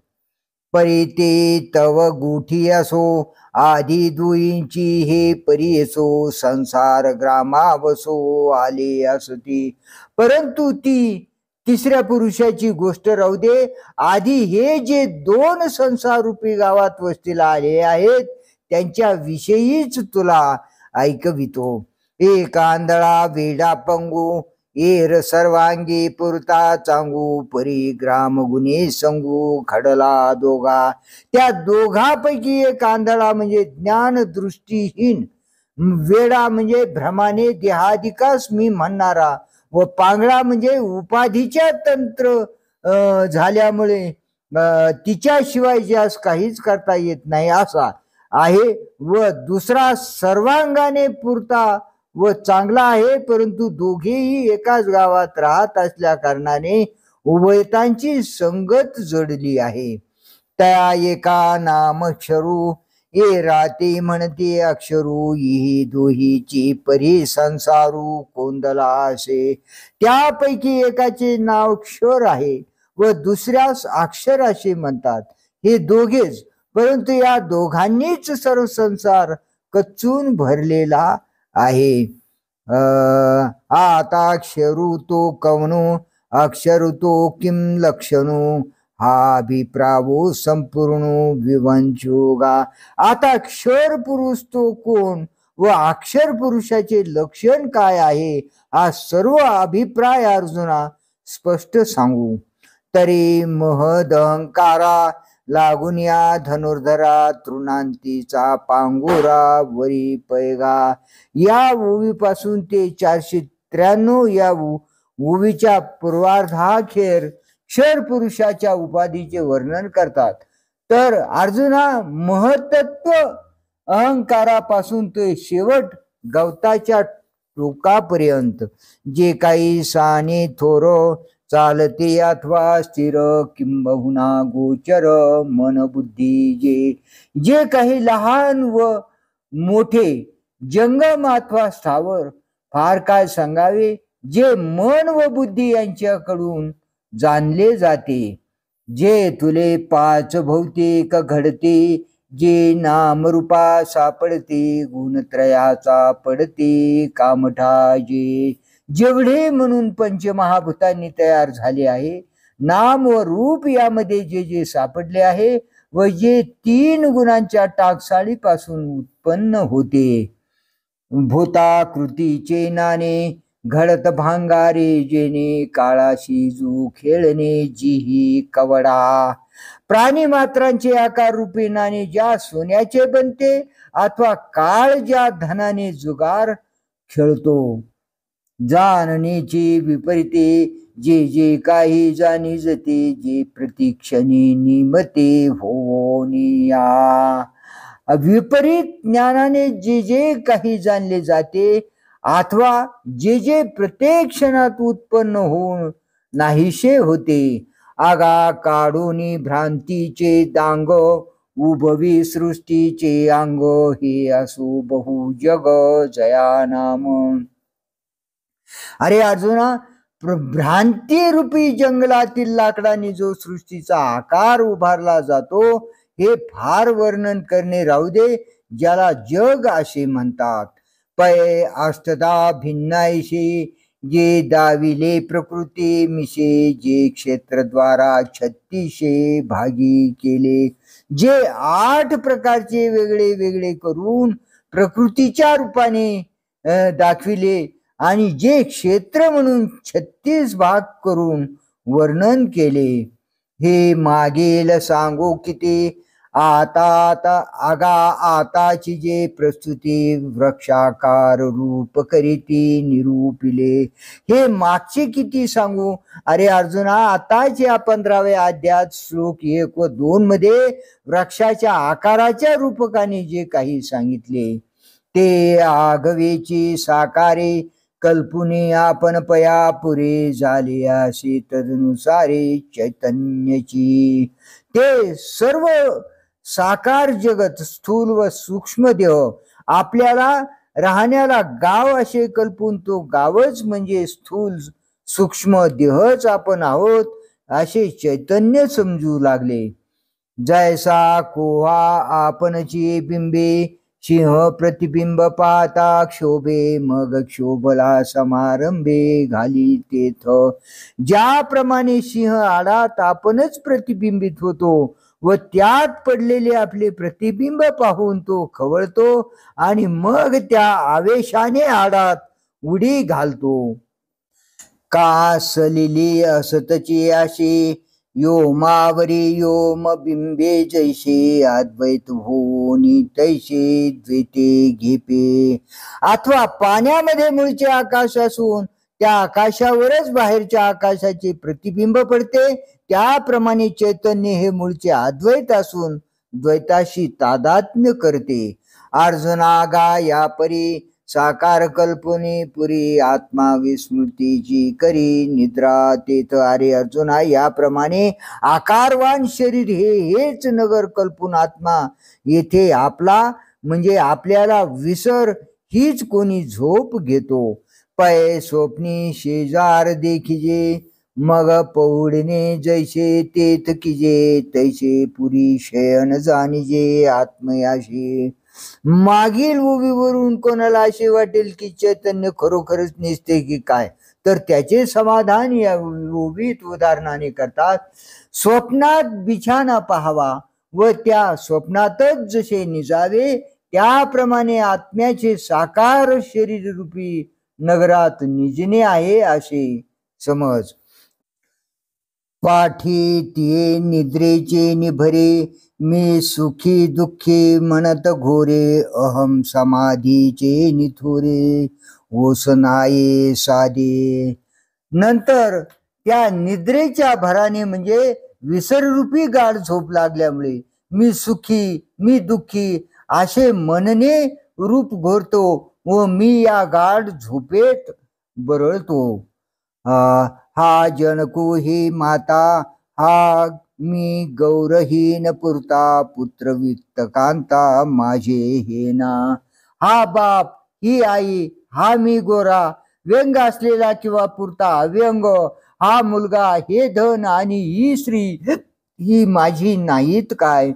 परी ते तव गुठी असो आधी दुईंची हे परी असो संसार ग्रामावसो आले असती. परंतु ती तिसऱ्या पुरुषाची गोष्ट राहू दे. आधी हे जे 2 संसार रूपी गावात वस्तीला आले आहेत त्यांच्या विषयीच तुला ऐकवितो. एक आंधळा वेडा पंगू एर सर्वांगी पुरता चांगू परी ग्राम गुणे संगू घडला दोघा. त्या दोघांपैकी एक आंधळा म्हणजे ज्ञान दृष्टीहीन, वेडा म्हणजे भ्रमाने देहाधिकास मी म्हणणारा, व पांगळा म्हणजे उपाधीच्या तंत्र झाल्यामुळे तिच्याशिवाय ज्यास काहीच करता येत नाही असा आहे. व दुसरा सर्वांगाने पुरता व चांगला आहे, परंतु दोघेही एकाच गावात राहत असल्या कारणाने उभयतांची संगत जडली आहे. त्या एका नामक्षरू ये राते म्हणते अक्षरू ही दोहीची परी संसारू कोंदला असे. त्यापैकी एकाचे नाव क्षर आहे व दुसऱ्यास अक्षर असे म्हणतात. हे दोघेच, परंतु या दोघांनीच सर्व संसार कच्चून भरलेला आहे. आता अक्षरू तो कवनो अक्षरू तो किम लक्षणू हा अभिप्रावो संपूर्ण विवंचोगा. आता अक्षर पुरुष तो कोण व अक्षर पुरुषाचे लक्षण काय आहे हा सर्व अभिप्राय अर्जुना स्पष्ट सांगू. तरी महद अहंकारा लागून या धनुर्धरा तृणांतीचा पांगोरा वरी पैगा. या ओवीपासून ते 493 या ओवीच्या पूर्वार्धाखेर क्षर पुरुषाच्या उपाधीचे वर्णन करतात. तर अर्जुना, महत्त्व अहंकारापासून ते शेवट गवताच्या टोकापर्यंत जे काही साने थोर चालते अथवा स्थिर किंबहुना गोचर मन बुद्धी जे काही लहान व मोठे जंगम अथवा स्थावर फार काय सांगावे, जे मन व बुद्धी यांच्याकडून जाणले जाते. जे तुले 5 भौतिक घडते, जे नामरूपा सापडते गुणत्रयाचा पडते कामठा. जेवढे म्हणून पंचमहाभूतांनी तयार झाले आहे, नाम व रूप यामध्ये जे जे सापडले आहे व जे 3 गुणांच्या टाकसाळीपासून उत्पन्न होते. भूताकृतीचे नाने घडत भांगारे जेणे काळाशी जू खेळणे जीही कवडा. प्राणी मात्रांचे आकार रूपी नाणे ज्या सोन्याचे बनते अथवा काळ ज्या धनाने जुगार खेळतो. जाणण्याची विपरीते जे जे काही जाणीजते जे प्रतिक्षणी निमते होनिया. विपरीत ज्ञानाने जे जे काही जाणले जाते अथवा जे जे प्रत्येक क्षणात उत्पन्न होऊन नाहीशे होते. आगा काढून भ्रांतीचे दांग उभवी सृष्टीचे अंग हे असो बहु जग जया नाम. अरे अर्जुना, भ्रांती रूपी जंगलातील लाकडाने जो सृष्टीचा आकार उभारला जातो हे फार वर्णन करणे राहू दे, ज्याला जग असे म्हणतात. पै अष्टदा भिन्नायशी जे दाविले प्रकृती मिशे जे क्षेत्रद्वारा 36 भागी केले. जे 8 प्रकारचे वेगळे वेगळे करून प्रकृतीच्या रूपाने दाखविले आणि जे क्षेत्र म्हणून 36 भाग करून वर्णन केले. हे मागेल सांगू किती आता आगा आताची जे प्रस्तुती वृक्षाकार रूप करीती निरूपिले. हे मागचे किती सांगू. अरे अर्जुना, आताच्या 15व्या अध्यायात श्लोक 1 व 2 मध्ये वृक्षाच्या आकाराच्या रूपकाने जे काही सांगितले ते आगवेची साकारे कल्पुने आपण पया पुरे झाले असे तदनुसारे चैतन्याची. ते सर्व साकार जगत स्थूल व सूक्ष्म देह आपल्याला राहण्याला गाव असे कल्पून तो गावच म्हणजे स्थूल सूक्ष्म देहच आपण आहोत असे चैतन्य समजू लागले. जैसा कोहा आपणची बिंबे सिंह प्रतिबिंब पाहता क्षोभे मग क्षोभला समारंभे घाली तेथ. ज्याप्रमाणे सिंह आडात आपणच प्रतिबिंबित होतो व त्यात पडलेले आपले प्रतिबिंब पाहून तो खवळतो आणि मग त्या आवेशाने आडात उडी घालतो. का सलिली असतची अशी योमावरी योम बिंबे जैसे अद्वैत होनी तैसे द्वैते घेपे. अथवा पाण्यामध्ये मूळचे आकाश असून त्या आकाशावरच बाहेरच्या आकाशाचे प्रतिबिंब पडते, त्याप्रमाणे चैतन्य हे मूळचे अद्वैत असून द्वैताशी तादात्म्य करते. अर्जुनागा या परी साकार कल्पने पुरी आत्मा विस्मृतीची करी निद्रा तेथ. अरे अर्जुना, याप्रमाणे आकारवान शरीर हेच नगर कल्पून आत्मा येथे आपला म्हणजे आपल्याला विसर हीच कोणी झोप घेतो. पै स्वप्नी शेजार देखिजे मग पौडणे जैसे तेथ किजे तैसे पुरी शयन जाणिजे आत्मयाशी. मागील उभीवरून कोणाला असे वाटेल की चैतन्य खरोखरच निसते की काय, तर त्याचे समाधान या उभीत उदाहरणाने करतात. स्वप्नात बिछाना पाहावा व त्या स्वप्नातच जसे निजावे त्याप्रमाणे आत्म्याचे साकार शरीर रूपी नगरात निजणे आहे असे समज. पाठी ते निद्रेचे निभरे मी सुखी दुःखी म्हणत घोरे अहम समाधीचे निथुरे ओसनाये साधे. नंतर त्या निद्रेच्या भराने म्हणजे विसररूपी गाढ झोप लागल्यामुळे मी सुखी मी दुःखी असे मनने रूप घोरतो व मी या गाढ झोपेत बरळतो. हा जनको ही माता हा मी गौरहीन पुरता पुत्र वित्त कांता माझे हे ना. हा बाप ही आई हा मी गोरा व्यंग असलेला किंवा पुरता अव्यंग हा मुलगा हे धन आणि ही स्त्री ही माझी नाहीत काय.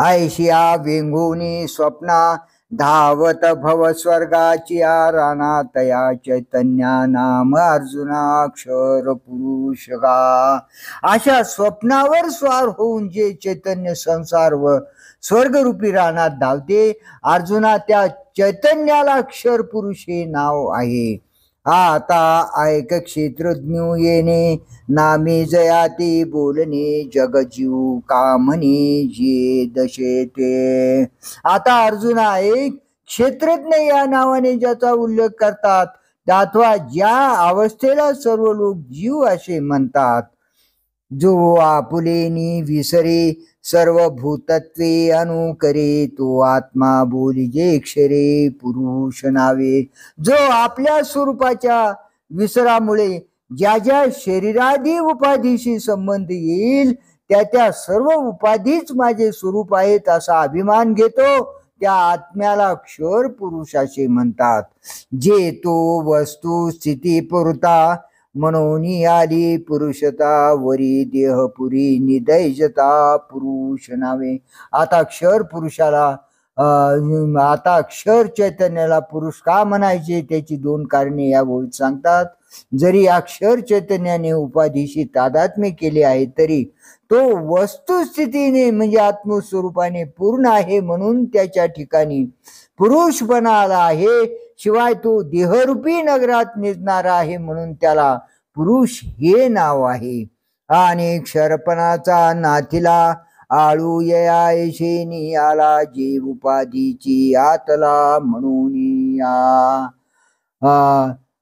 ऐशिया वेंगुनी स्वप्ना धावत भव स्वर्गाची राणा तया चैतन्या नाम अर्जुनाक्षर पुरुष गा. अशा स्वप्नावर स्वार होऊन जे चैतन्य संसार व स्वर्गरूपी रानात धावते अर्जुना त्या चैतन्याला अक्षर पुरुष हे नाव आहे. आता ऐक क्षेत्रज्ञ येणे, नामे जयाती बोलणे, जगजीव कामने जे दशे ते. आता अर्जुना ऐक, क्षेत्रज्ञ या नावाने ज्याचा उल्लेख करतात, अथवा ज्या अवस्थेला सर्व लोक जीव असे म्हणतात, जो आपुलेनी विसरे सर्व भूतत्वे अनुकरे, तो आत्मा बोलिजे क्षरे पुरुष नावे. जो आपल्या स्वरूपाच्या विसरामुळे ज्या ज्या शरीरादी उपाधीशी संबंध येईल, त्या त्या सर्व उपाधीच माझे स्वरूप आहेत असा अभिमान घेतो, त्या आत्म्याला क्षर पुरुष असे म्हणतात. जे तो वस्तू स्थिती पुरता म्हणून आली पुरुषता, वरी देहपुरी निदैजता पुरुष नावे. आता क्षर पुरुषाला आता क्षर चैतन्याला पुरुष का म्हणायचे, त्याची दोन कारणे या ओळीत सांगतात. जरी अक्षर चैतन्याने उपाधीशी तादात्म्य केले आहे, तरी तो वस्तुस्थितीने म्हणजे आत्मस्वरूपाने पूर्ण आहे, म्हणून त्याच्या ठिकाणी पुरुषपणा आला आहे. शिवाय तो देहरूपी नगरात निजणारा आहे, म्हणून त्याला पुरुष हे नाव आहे. आणि क्षरपणाचा नाथीला आळू येशेनी आला, जे उपाधीची आतला म्हणून या.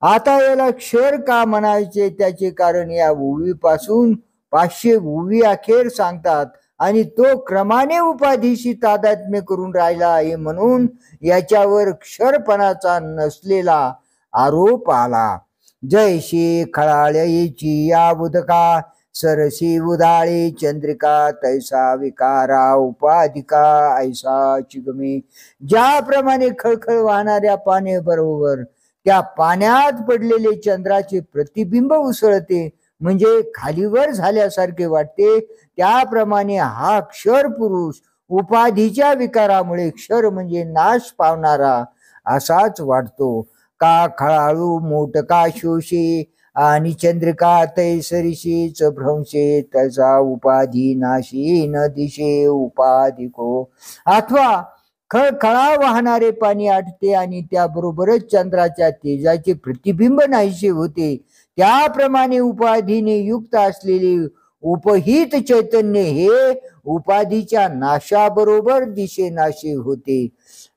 आता याला क्षर का म्हणायचे, त्याचे कारण या ओवीपासून 500 ओवी अखेर सांगतात. आणि तो क्रमाने उपाधीशी तादात्म्य करून राहिला आहे, म्हणून याच्यावर क्षरपणाचा नसलेला आरोप आला. जैशी खळाळ्याची या उदका, सरसी उदाळे चंद्रिका, तैसा विकारा उपाधिका ऐसा चिगमे. ज्याप्रमाणे खळखळ वाहणाऱ्या पाण्याबरोबर त्या पाण्यात पडलेले चंद्राचे प्रतिबिंब उसळते, म्हणजे खालीवर झाल्यासारखे वाटते, त्याप्रमाणे हा क्षर पुरुष उपाधीच्या विकारामुळे क्षर म्हणजे नाश पावणारा असाच वाटतो. का खळाळू मोटका शोषे, आणि चंद्रिका तैसरीशीच भ्रंशे, तसा उपाधी नाशी न दिशे उपाधिको. अथवा खळखळा वाहणारे पाणी आटते आणि त्याबरोबरच चंद्राच्या तेजाचे प्रतिबिंब नाहीसे होते, त्याप्रमाणे उपाधीने युक्त असलेले उपहित चैतन्य हे उपाधीच्या नाशाबरोबर दिशेनाशे होते.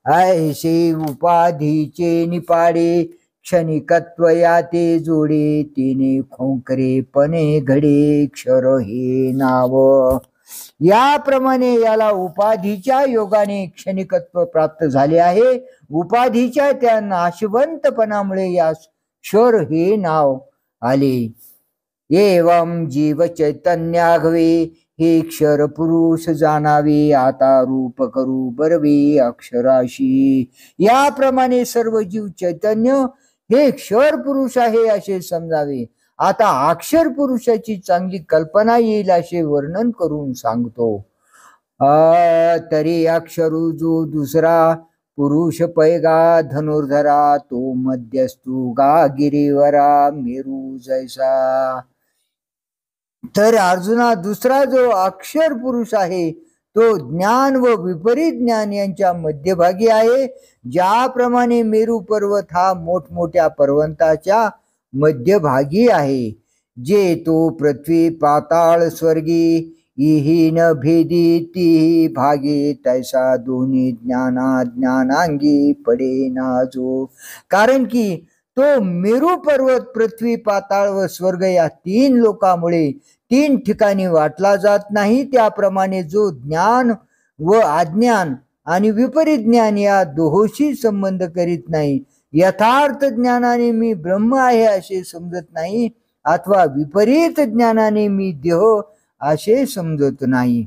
ऐसे उपाधीचे निपाडे, क्षणिकत्व या ते जोडे, तिने खोंकरेपणे घडे क्षर हे नाव. याप्रमाणे याला उपाधीच्या योगाने क्षणिकत्व प्राप्त झाले आहे. उपाधीच्या त्या नाशवंतपणामुळे या क्षर हे नाव आले. एवं जीव चैतन्याघवे, हे क्षर पुरुष जाणावे, आता रूप करू बरवे अक्षराशी. याप्रमाणे सर्व जीव चैतन्य हे क्षर पुरुष आहे असे समजावे. आता अक्षर पुरुषाची चांगली कल्पना येईल असे वर्णन करून सांगतो. तरी अक्षरू जो दुसरा, पुरुष पैगा धनुर्धरा, तो मध्यस्थू गा गिरीवरा मेरू जैसा. तर अर्जुना, दुसरा जो अक्षर पुरुष आहे, तो ज्ञान व विपरीत ज्ञान यांच्या मध्यभागी आहे. ज्याप्रमाणे मेरू पर्वत हा मोठमोठ्या पर्वताच्या मध्यभागी आहे, जे तो पृथ्वी पाताळ स्वर्गी इही न भेदी ती भागे, तैसा दोन्ही ज्ञानांगी पडे ना जो. कारण की तो मेरू पर्वत पृथ्वी पाताळ व स्वर्ग या 3 लोकांमुळे 3 ठिकाणी वाटला जात नाही. त्याप्रमाणे जो ज्ञान व अज्ञान आणि विपरीत ज्ञान या दोहोशी संबंध करीत नाही, यथार्थ ज्ञानाने मी ब्रह्म आहे असे समजत नाही, अथवा विपरीत ज्ञानाने मी देह असे समजत नाही.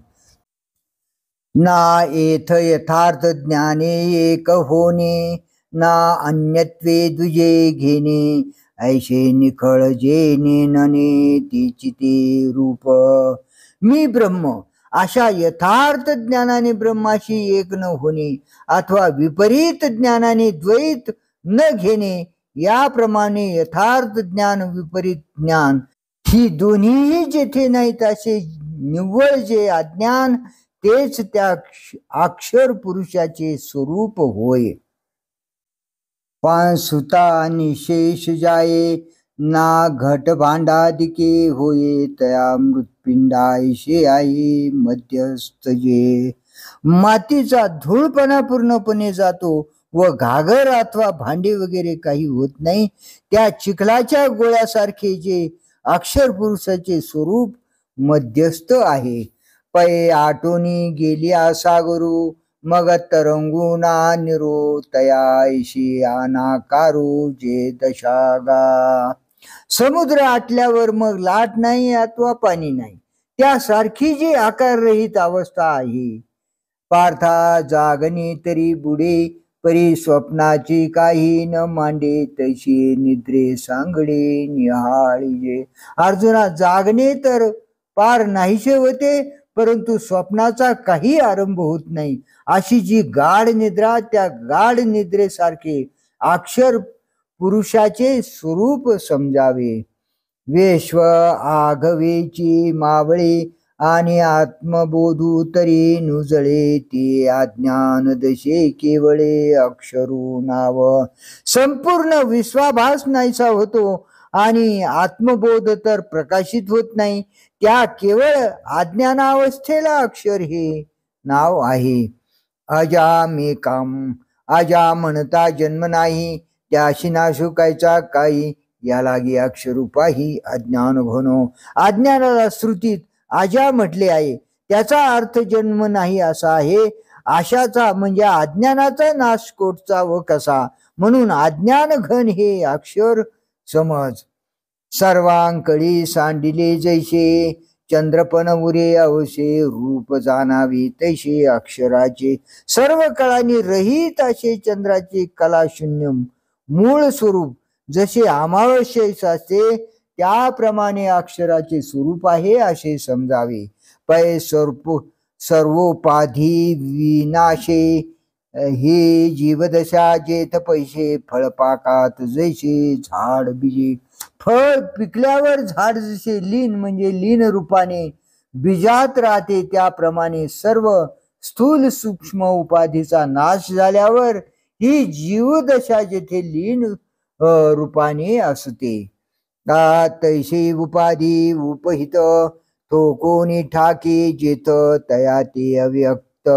ना येथ यथार्थ ज्ञाने एक होणे, ना अन्यत्वे दुजे घेणे, ऐशे निखळ जे नेनने तिची ते रूप. मी ब्रह्म अशा यथार्थ ज्ञानाने ब्रह्माशी एक न होणे, अथवा विपरीत ज्ञानाने द्वैत न घेणे, याप्रमाणे यथार्थ ज्ञान विपरीत ज्ञान ही दोन्हीही जेथे नाहीत असे निव्वळ जे अज्ञान, तेच त्या अक्षर पुरुषाचे स्वरूप होय. पांसुता निशेष जाये, ना घट भांडादिके होये, तया मृत्पिंडायशे आई मध्यस्थ जे. मातीचा धूळपणा पूर्णपणे जातो व घागर अथवा भांडे वगैरे काही होत नाही. त्या चिखलाच्या गोळ्यासारखे जे अक्षर पुरुषाचे स्वरूप मध्यस्थ आहे. पै आटोनी गेल्या सागरू, मग तरंगुना निरो, तयाशी अनाकारू जे दशागा. समुद्र आटल्यावर मग लाट नाही अथवा पाणी नाही, त्यासारखी जी आकाररहित अवस्था आहे. पार्था जागणे तरी बुडे, परी स्वप्नाची काही न मांडे, तशी निद्रे सांगडे निहाळीजे. अर्जुना, जागणे तर पार नाहीसे होते, परंतु स्वप्नाचा काही आरंभ होत नाही. अशी जी गाढ निद्रा, त्या गाढ निद्रेसारखे अक्षर पुरुषाचे स्वरूप समजावे. विश्व आघवेची मावळे, आणि आत्मबोधू तरी नुजळे, ते अज्ञान दशे केवळे अक्षरू नाव. संपूर्ण विश्वाभास नाहीसा होतो आणि आत्मबोध तर प्रकाशित होत नाही, त्या केवळ अज्ञानावस्थेला अक्षर हे नाव आहे. अजामेकाम, अजा म्हणता जन्म नाही, त्याशी नाशुकायचा काही, या लागी अक्षरूपाही अज्ञान घनो. अज्ञानाला श्रुतीत अजा म्हटले आहे, त्याचा अर्थ जन्म नाही असा आहे. आशाचा म्हणजे अज्ञानाचा नाश कोटचा व कसा, म्हणून अज्ञान घन हे अक्षर समज. सर्वांकळी सांडिले जैसे, चंद्रपण उरे अवशे, रूप जाणावी तैसे अक्षराचे. सर्व कळांनी रहित असे चंद्राचे कलाशून्य मूळ स्वरूप जसे अमावस्येस असते, त्याप्रमाणे अक्षराचे स्वरूप आहे असे समजावे. पै सर्वोपाधी विनाशे, हे जीवदशा जेथ पैसे, फळपाकात जैसे झाड बीजे. फळ पिकल्यावर झाड जसे लीन म्हणजे लीन रूपाने बीजात राहते, त्याप्रमाणे सर्व स्थूल सूक्ष्म उपाधीचा नाश झाल्यावर ही जीवदशा जेथे लीन रूपाने असते. तैसे उपाधी उपहित, तो कोणी ठाके जेथ, तया ते अव्यक्त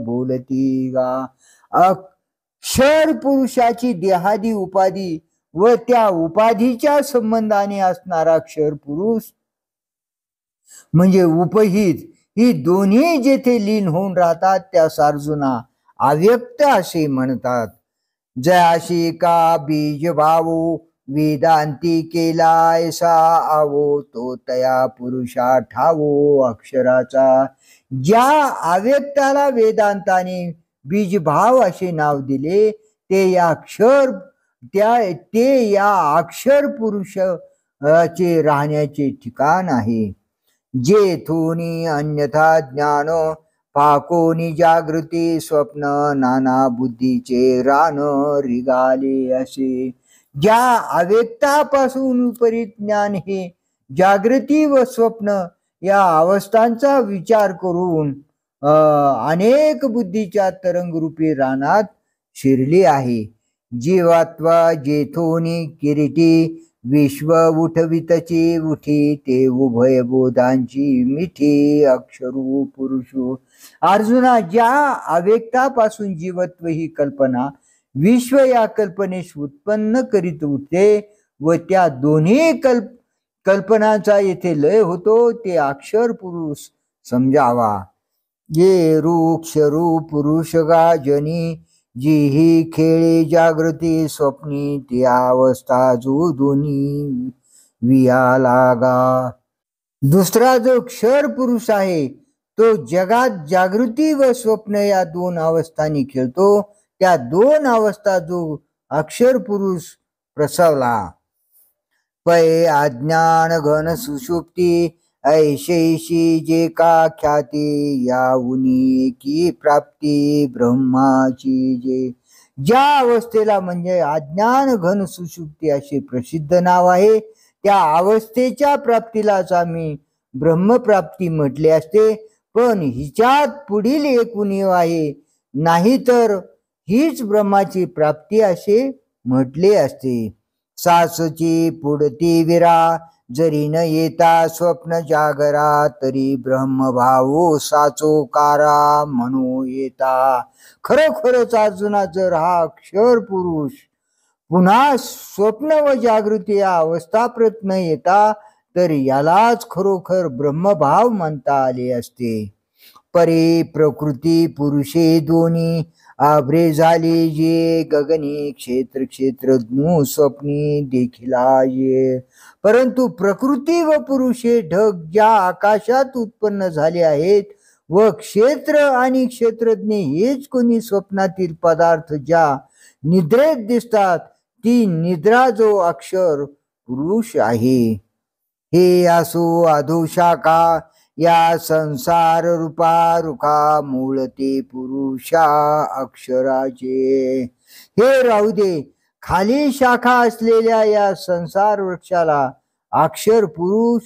बोलती गा. अक्षर पुरुषाची देहादी उपाधी व त्या उपाधीच्या संबंधाने असणारा अक्षर पुरुष म्हणजे उपहित, ही दोन्ही जेथे लीन होऊन राहतात, त्यास अर्जुना अव्यक्त असे म्हणतात. जयाशी का बीज भावो, वेदांती केलायसा आवो, तो तया पुरुषा ठावो अक्षराचा. ज्या अव्यक्ताला वेदांताने बीजभाव असे नाव दिले, ते या अक्षर पुरुषाचे राहण्याचे ठिकाण आहे. जेथूनी अन्यथा ज्ञान, पाकोनी जागृती स्वप्न, नाना बुद्धीचे रान रिगाले असे. ज्या अव्यक्तापासून विपरीत ज्ञान हे जागृती व स्वप्न या अवस्थांचा विचार करून अनेक बुद्धीच्या तरंगरूपी रानात शिरली आहे. जीवात्वा जेथोनी किरीटी, विश्व उठवितची उठी, ते उभय बोधांची मिठी अक्षरू पुरुषो. अर्जुना, ज्या अव्यक्तापासून जीवत्व ही कल्पना विश्व या कल्पनेस उत्पन्न करीत उठते व त्या दोन्ही कल्पनाचा येथे लय होतो, ते अक्षर पुरुष समजावा. ये रूक्षरू पुरुष गाजनी, जी ही खेळे जागृती स्वप्नी, ती अवस्था जो दोन्ही विया लागा. दुसरा जो क्षर पुरुष आहे, तो जगात जागृती व स्वप्न या दोन अवस्थांनी खेळतो. त्या दोन अवस्था जो अक्षर पुरुष प्रसवला. पै अज्ञान घन सुषुप्ती, ऐशेशी जे का ख्याती, या उनी की प्राप्ती ब्रह्माची जे. ज्या अवस्थेला म्हणजे अज्ञान घन सुषुप्ती असे प्रसिद्ध नाव आहे, त्या अवस्थेच्या प्राप्तीलाच आम्ही ब्रह्मप्राप्ती म्हटले असते. पण हिच्यात पुढील एक उणीव आहे, नाहीतर हीच ब्रह्माची प्राप्ती असे म्हटले असते. सासची पुढती विरा, जरी न येता स्वप्न जागरा, तरी ब्रह्मभाऊ साचो कारा म्हणू येता. खरोखरच अर्जुना, जर हा अक्षर पुरुष पुन्हा स्वप्न व जागृती या अवस्था प्रयत्न येता, तर यालाच खरोखर ब्रह्मभाव म्हणता आले असते. परे प्रकृती पुरुषे दोन्ही, आभ्रे झाले जे गगनी, क्षेत्र क्षेत्रज्ञ स्वप्नी देखिला ये. परंतु प्रकृती व पुरुषे ढग ज्या आकाशात उत्पन्न झाले आहेत, व क्षेत्र आणि क्षेत्रज्ञ हेच कोणी स्वप्नातील पदार्थ ज्या निद्रेत दिसतात, ती निद्रा जो अक्षर पुरुष आहे. हे असो अधोशाखा या संसार रूपा रुखा, मूळ ते पुरुषा अक्षराचे. हे राहू दे, खाली शाखा असलेल्या या संसार वृक्षाला अक्षर पुरुष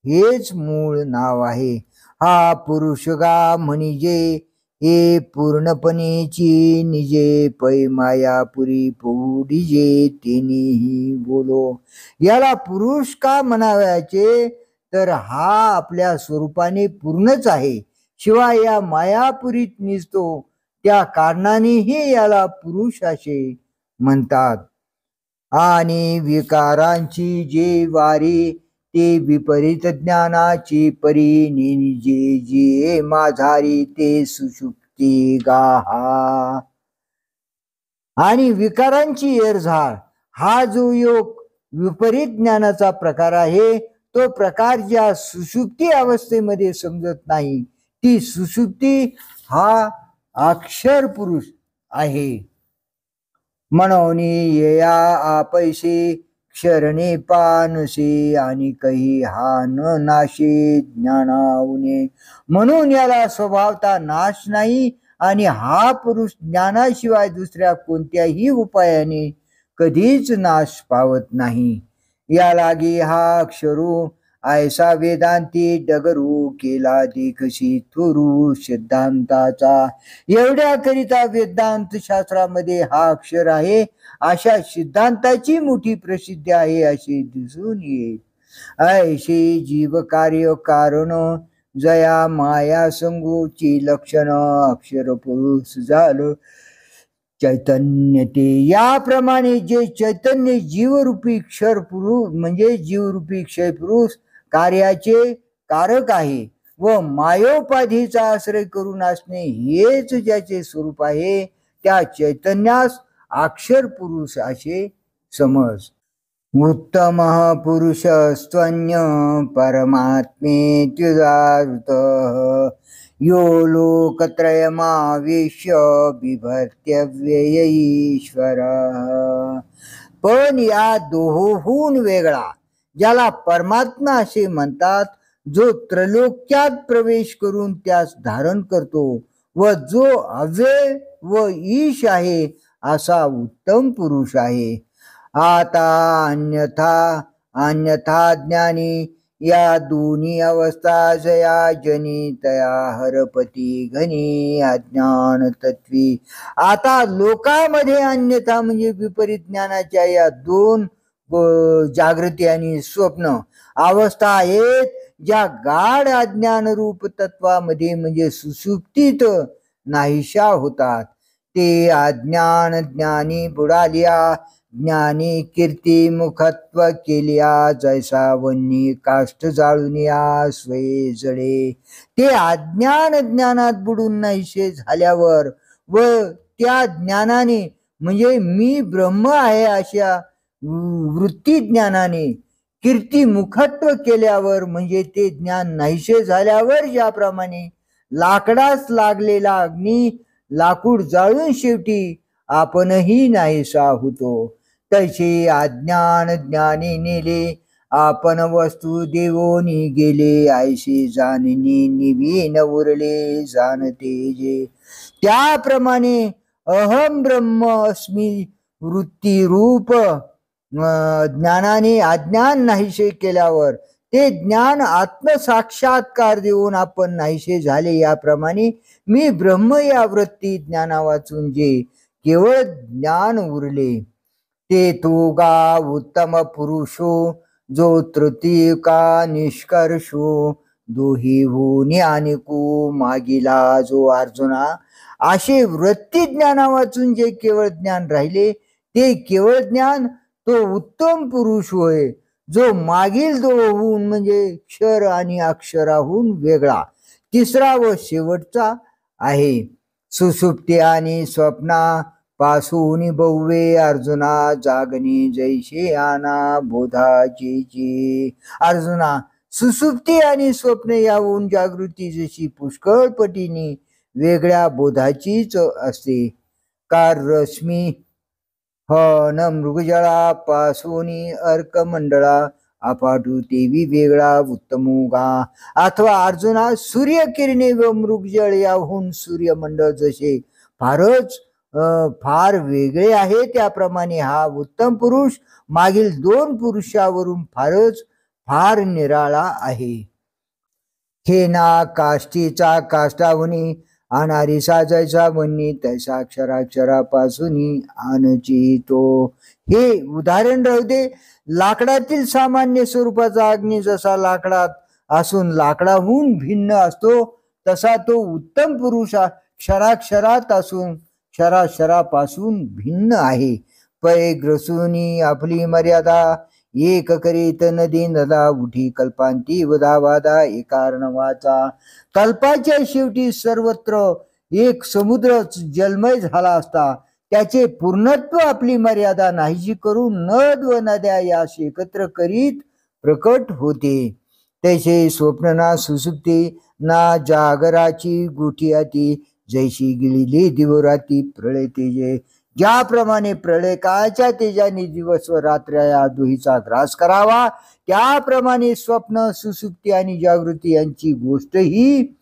हेच मूळ नाव आहे. हा पुरुष गा म्हणजे हे पूर्णपणेची निजे, पै मायापुरी पोडिजे तेनेही बोलो. याला पुरुष का म्हणावयाचे, तर हा आपल्या स्वरूपाने पूर्णच आहे. शिवाय या मायापुरीत निजतो, त्या कारणानेही याला पुरुष असे म्हणतात. आणि विकारांची जे वारी, ते विपरीत ज्ञानाची परी, निजे जे माझारी ते सुषुप्ती गाहा. आणि विकारांची एरझाळ हा जो योग विपरीत ज्ञानाचा प्रकार आहे, तो प्रकार ज्या सुषुप्ती अवस्थेमध्ये समजत नाही, ती सुषुप्ती हा अक्षर पुरुष आहे. म्हणून येया आपैसे क्षरणे पानसे, आणि काही हा न नाशे ज्ञानाऊने. म्हणून याला स्वभावता नाश नाही, आणि हा पुरुष ज्ञानाशिवाय दुसऱ्या कोणत्याही उपायाने कधीच नाश पावत नाही. या लागी हा अक्षरू ऐसा वेदांती डगरू, केला देखशी थोरू सिद्धांताचा. एवढ्याकरिता वेदांत शास्त्रामध्ये हा अक्षर आहे, अशा सिद्धांताची मोठी प्रसिद्धी आहे असे दिसून येईल. ऐशी जीव कार्य कारण, जया माया संगूची लक्षण, अक्षर पुरुष झालं चैतन्य ते. याप्रमाणे जे चैतन्य जीवरूपी क्षर पुरुष म्हणजे जीवरूपी क्षय पुरुष कार्याचे कारक आहे, व मायोपाधीचा आश्रय करून असणे हेच ज्याचे स्वरूप आहे, त्या चैतन्यास अक्षर पुरुष असे समज. उत्तम पुरुष स्त्वन्य परमात्मे त्युदारुत, यो लोकत्रयमावेश्य बिभर्त्यव्यय ईश्वर. पण या दोहोहून वेगळा, ज्याला परमात्मा असे म्हणतात, जो त्रैलोक्यात प्रवेश करून त्यास धारण करतो, व जो अव्यय व ईश आहे, असा उत्तम पुरुष आहे. आता अन्यथा ज्ञानी या दोन्ही अवस्था जया जनी, तया हरपती घनी अज्ञान तत्वी. आता लोकांमध्ये अन्यथा म्हणजे विपरीत ज्ञानाच्या या दोन जागृती आणि स्वप्न अवस्था आहेत, ज्या गाढ अज्ञान रूप तत्वामध्ये म्हणजे सुषुप्तीत नाहीशा होतात. ते अज्ञान ज्ञानी बुडालिया, ज्ञानी कीर्ती मुखत्व केलिया, जैसा वन्नी काष्ट जाळून या स्वये जळे. ते अज्ञान ज्ञानात बुडून नाहीसे झाल्यावर व त्या ज्ञानाने म्हणजे मी ब्रह्म आहे अशा वृत्ती ज्ञानाने कीर्ती मुखत्व केल्यावर म्हणजे ते ज्ञान नाहीसे झाल्यावर, ज्याप्रमाणे लाकडास लागलेला अग्नी लाकूड जाळून शेवटी आपणही नाहीसा होतो, तसे अज्ञान ज्ञानी नेले आपण वस्तू देवोनी गेले, ऐशी जाणनी निवीन उरले जाणते जे. त्याप्रमाणे अहम ब्रह्म अस्मी वृत्ती रूप ज्ञानाने अज्ञान नाहीसे केल्यावर ते ज्ञान आत्मसाक्षात्कार देऊन आपण नाहीसे झाले. याप्रमाणे मी ब्रह्म या वृत्ती ज्ञाना वाचून जे केवळ ज्ञान उरले, ते तू गा उत्तम पुरुषो जो तृतीय का निष्कर्षो दोही होनी आणिकू मागिला जो अर्जुना. असे वृत्ती ज्ञाना वाचून जे केवळ ज्ञान राहिले ते केवळ ज्ञान तो उत्तम पुरुष होय, जो मागील दोहों म्हणजे क्षर आणि अक्षराहून वेगळा तिसरा व शेवटचा आहे. सुसुप्ती आणि स्वप्ना पासून बहुवे अर्जुना जागणी जैसे आना बोधाची. अर्जुना, सुसुप्ती आणि स्वप्न याहून जागृती जशी पुष्कळ पटीने वेगळ्या बोधाचीच असते. कार रश्मी न मृगजळा पासूनी अर्कमंडळा अपाटू तेवी वेगळा उत्तमोगा. अथवा अर्जुना, सूर्यकिरणे व मृगजळ याहून सूर्यमंडळ जसे फार वेगळे आहे त्याप्रमाणे हा उत्तम पुरुष मागील दोन पुरुषावरून फार निराळा आहे. हे ना काष्टीचा काष्टाहुनी अनारी साजायचा म्हणणी तैसा अक्षराक्षरापासून आणची तो. हे उदाहरण राहू दे. लाकडातील सामान्य स्वरूपाचा अग्नी जसा लाकडात असून लाकडाहून भिन्न असतो तसा तो उत्तम पुरुष क्षराक्षरात असून क्षराक्षरापासून भिन्न आहे. पै ग्रसूनी आपली मर्यादा एक करीत नदी नदा उठी कल्पांती वदावादा एकार्णवाचा. कल्पाच्या शेवटी सर्वत्र एक समुद्रच जलमय झाला असता त्याचे पूर्णत्व आपली मर्यादा नाहीशी करून नद व नद्या यास एकत्र करीत प्रकट होते. तैसे स्वप्न ना सुसुप्ती ना जागराची गुटियाती जैशी गिळली दिवराती प्रळय तेजे. ज्याप्रमाणे प्रळयकाच्या तेजाने दिवस व रात्र या दोहीचा ग्रास करावा त्याप्रमाणे स्वप्न सुसुप्ती आणि जागृती यांची गोष्ट ही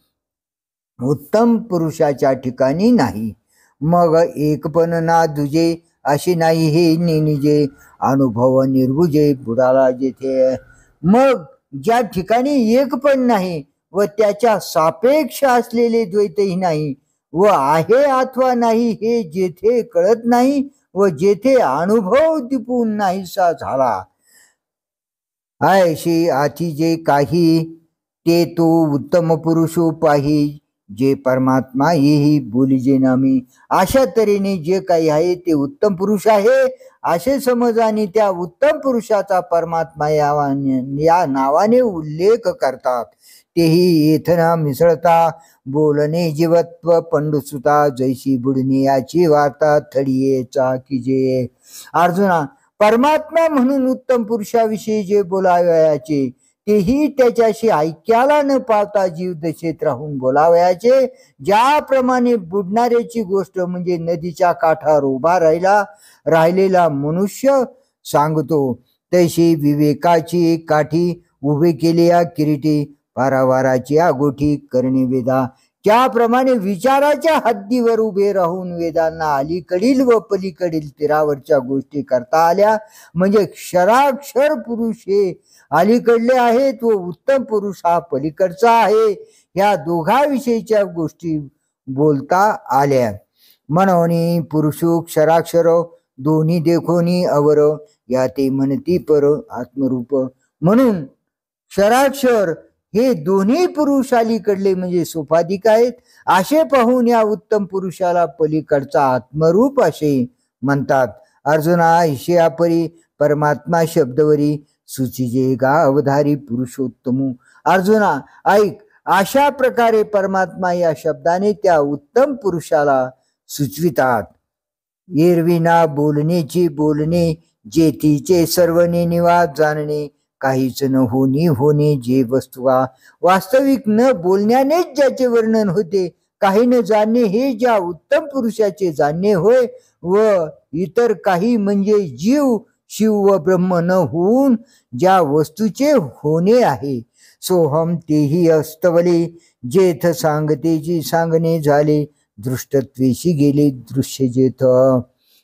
उत्तम पुरुषाच्या ठिकाणी नाही. मग एकपण ना दुजे अशी नाही हे निजे अनुभव निर्भुजे बुडाला जेथे. मग ज्या ठिकाणी एकपण नाही व त्याच्या सापेक्ष असलेले द्वैतही नाही व आहे अथवा नाही हे जेथे कळत नाही व जेथे अनुभव दिपून नाहीसा झाला ऐशी आधी जे काही ते तो उत्तम पुरुष पाही जे परमात्मा येही बोलिजे नामी. अशा तऱ्हेने जे काही आहे ते उत्तम पुरुष आहे असे समज आणि त्या उत्तम पुरुषाचा परमात्मा या नावाने उल्लेख करतात. तेही येथना मिसळता बोलणे जीवत्व पंडुसुता जैशी बुडणे याची वार्ता थडियेचा कीजे. अर्जुना, परमात्मा म्हणून उत्तम पुरुषाविषयी जे बोलावयाचे तेही त्याच्याशी ऐक्याला न पावता जीव दशेत राहून बोलावयाचे. ज्याप्रमाणे बुडणाऱ्याची गोष्ट म्हणजे नदीच्या काठावर उभा राहिलेला मनुष्य सांगतो तशी विवेकाची काठी उभे केली या किरीटी पारावाराची अगोठी करणे वेदा. त्याप्रमाणे विचाराच्या हद्दीवर उभे राहून वेदांना अलीकडील व पलीकडील तीरावरच्या गोष्टी करता आल्या म्हणजे क्षराक्षर पुरुष हे अलीकडले आहेत व उत्तम पुरुष हा पलीकडचा आहे. या दोघांविषयीच्या गोष्टी बोलता आल्या. म्हणून पुरुषो क्षराक्षर दोन्ही देखोनी अवर या ते म्हणती पर आत्मरूप. म्हणून क्षराक्षर हे दोन्ही पुरुष अलीकडले म्हणजे सोपाधिक आहेत असे पाहून या उत्तम पुरुषाला पलीकडचा आत्मरूप असे म्हणतात. अर्जुना, ईशयापरी परमात्मा शब्दवरी सुचिजे गा अवधारी पुरुषोत्तमू. अर्जुना ऐक, अशा प्रकारे परमात्मा या शब्दाने त्या उत्तम पुरुषाला सुचवितात. एरविना बोलणेची बोलणे जेथीचे सर्वने निवास जाणणे काहीच न होणे जे वस्तुवा. वास्तविक न बोलण्यानेच ज्याचे वर्णन होते काही न जाणणे हे ज्या उत्तम पुरुषाचे जाणणे होय व इतर काही म्हणजे जीव शिव व ब्रह्म न होऊन ज्या वस्तूचे होणे आहे. सोहम तेही अस्तवले जेथ सांगतेची सांगणे झाले दृष्टत्वेशी गेले दृश्य जेथ.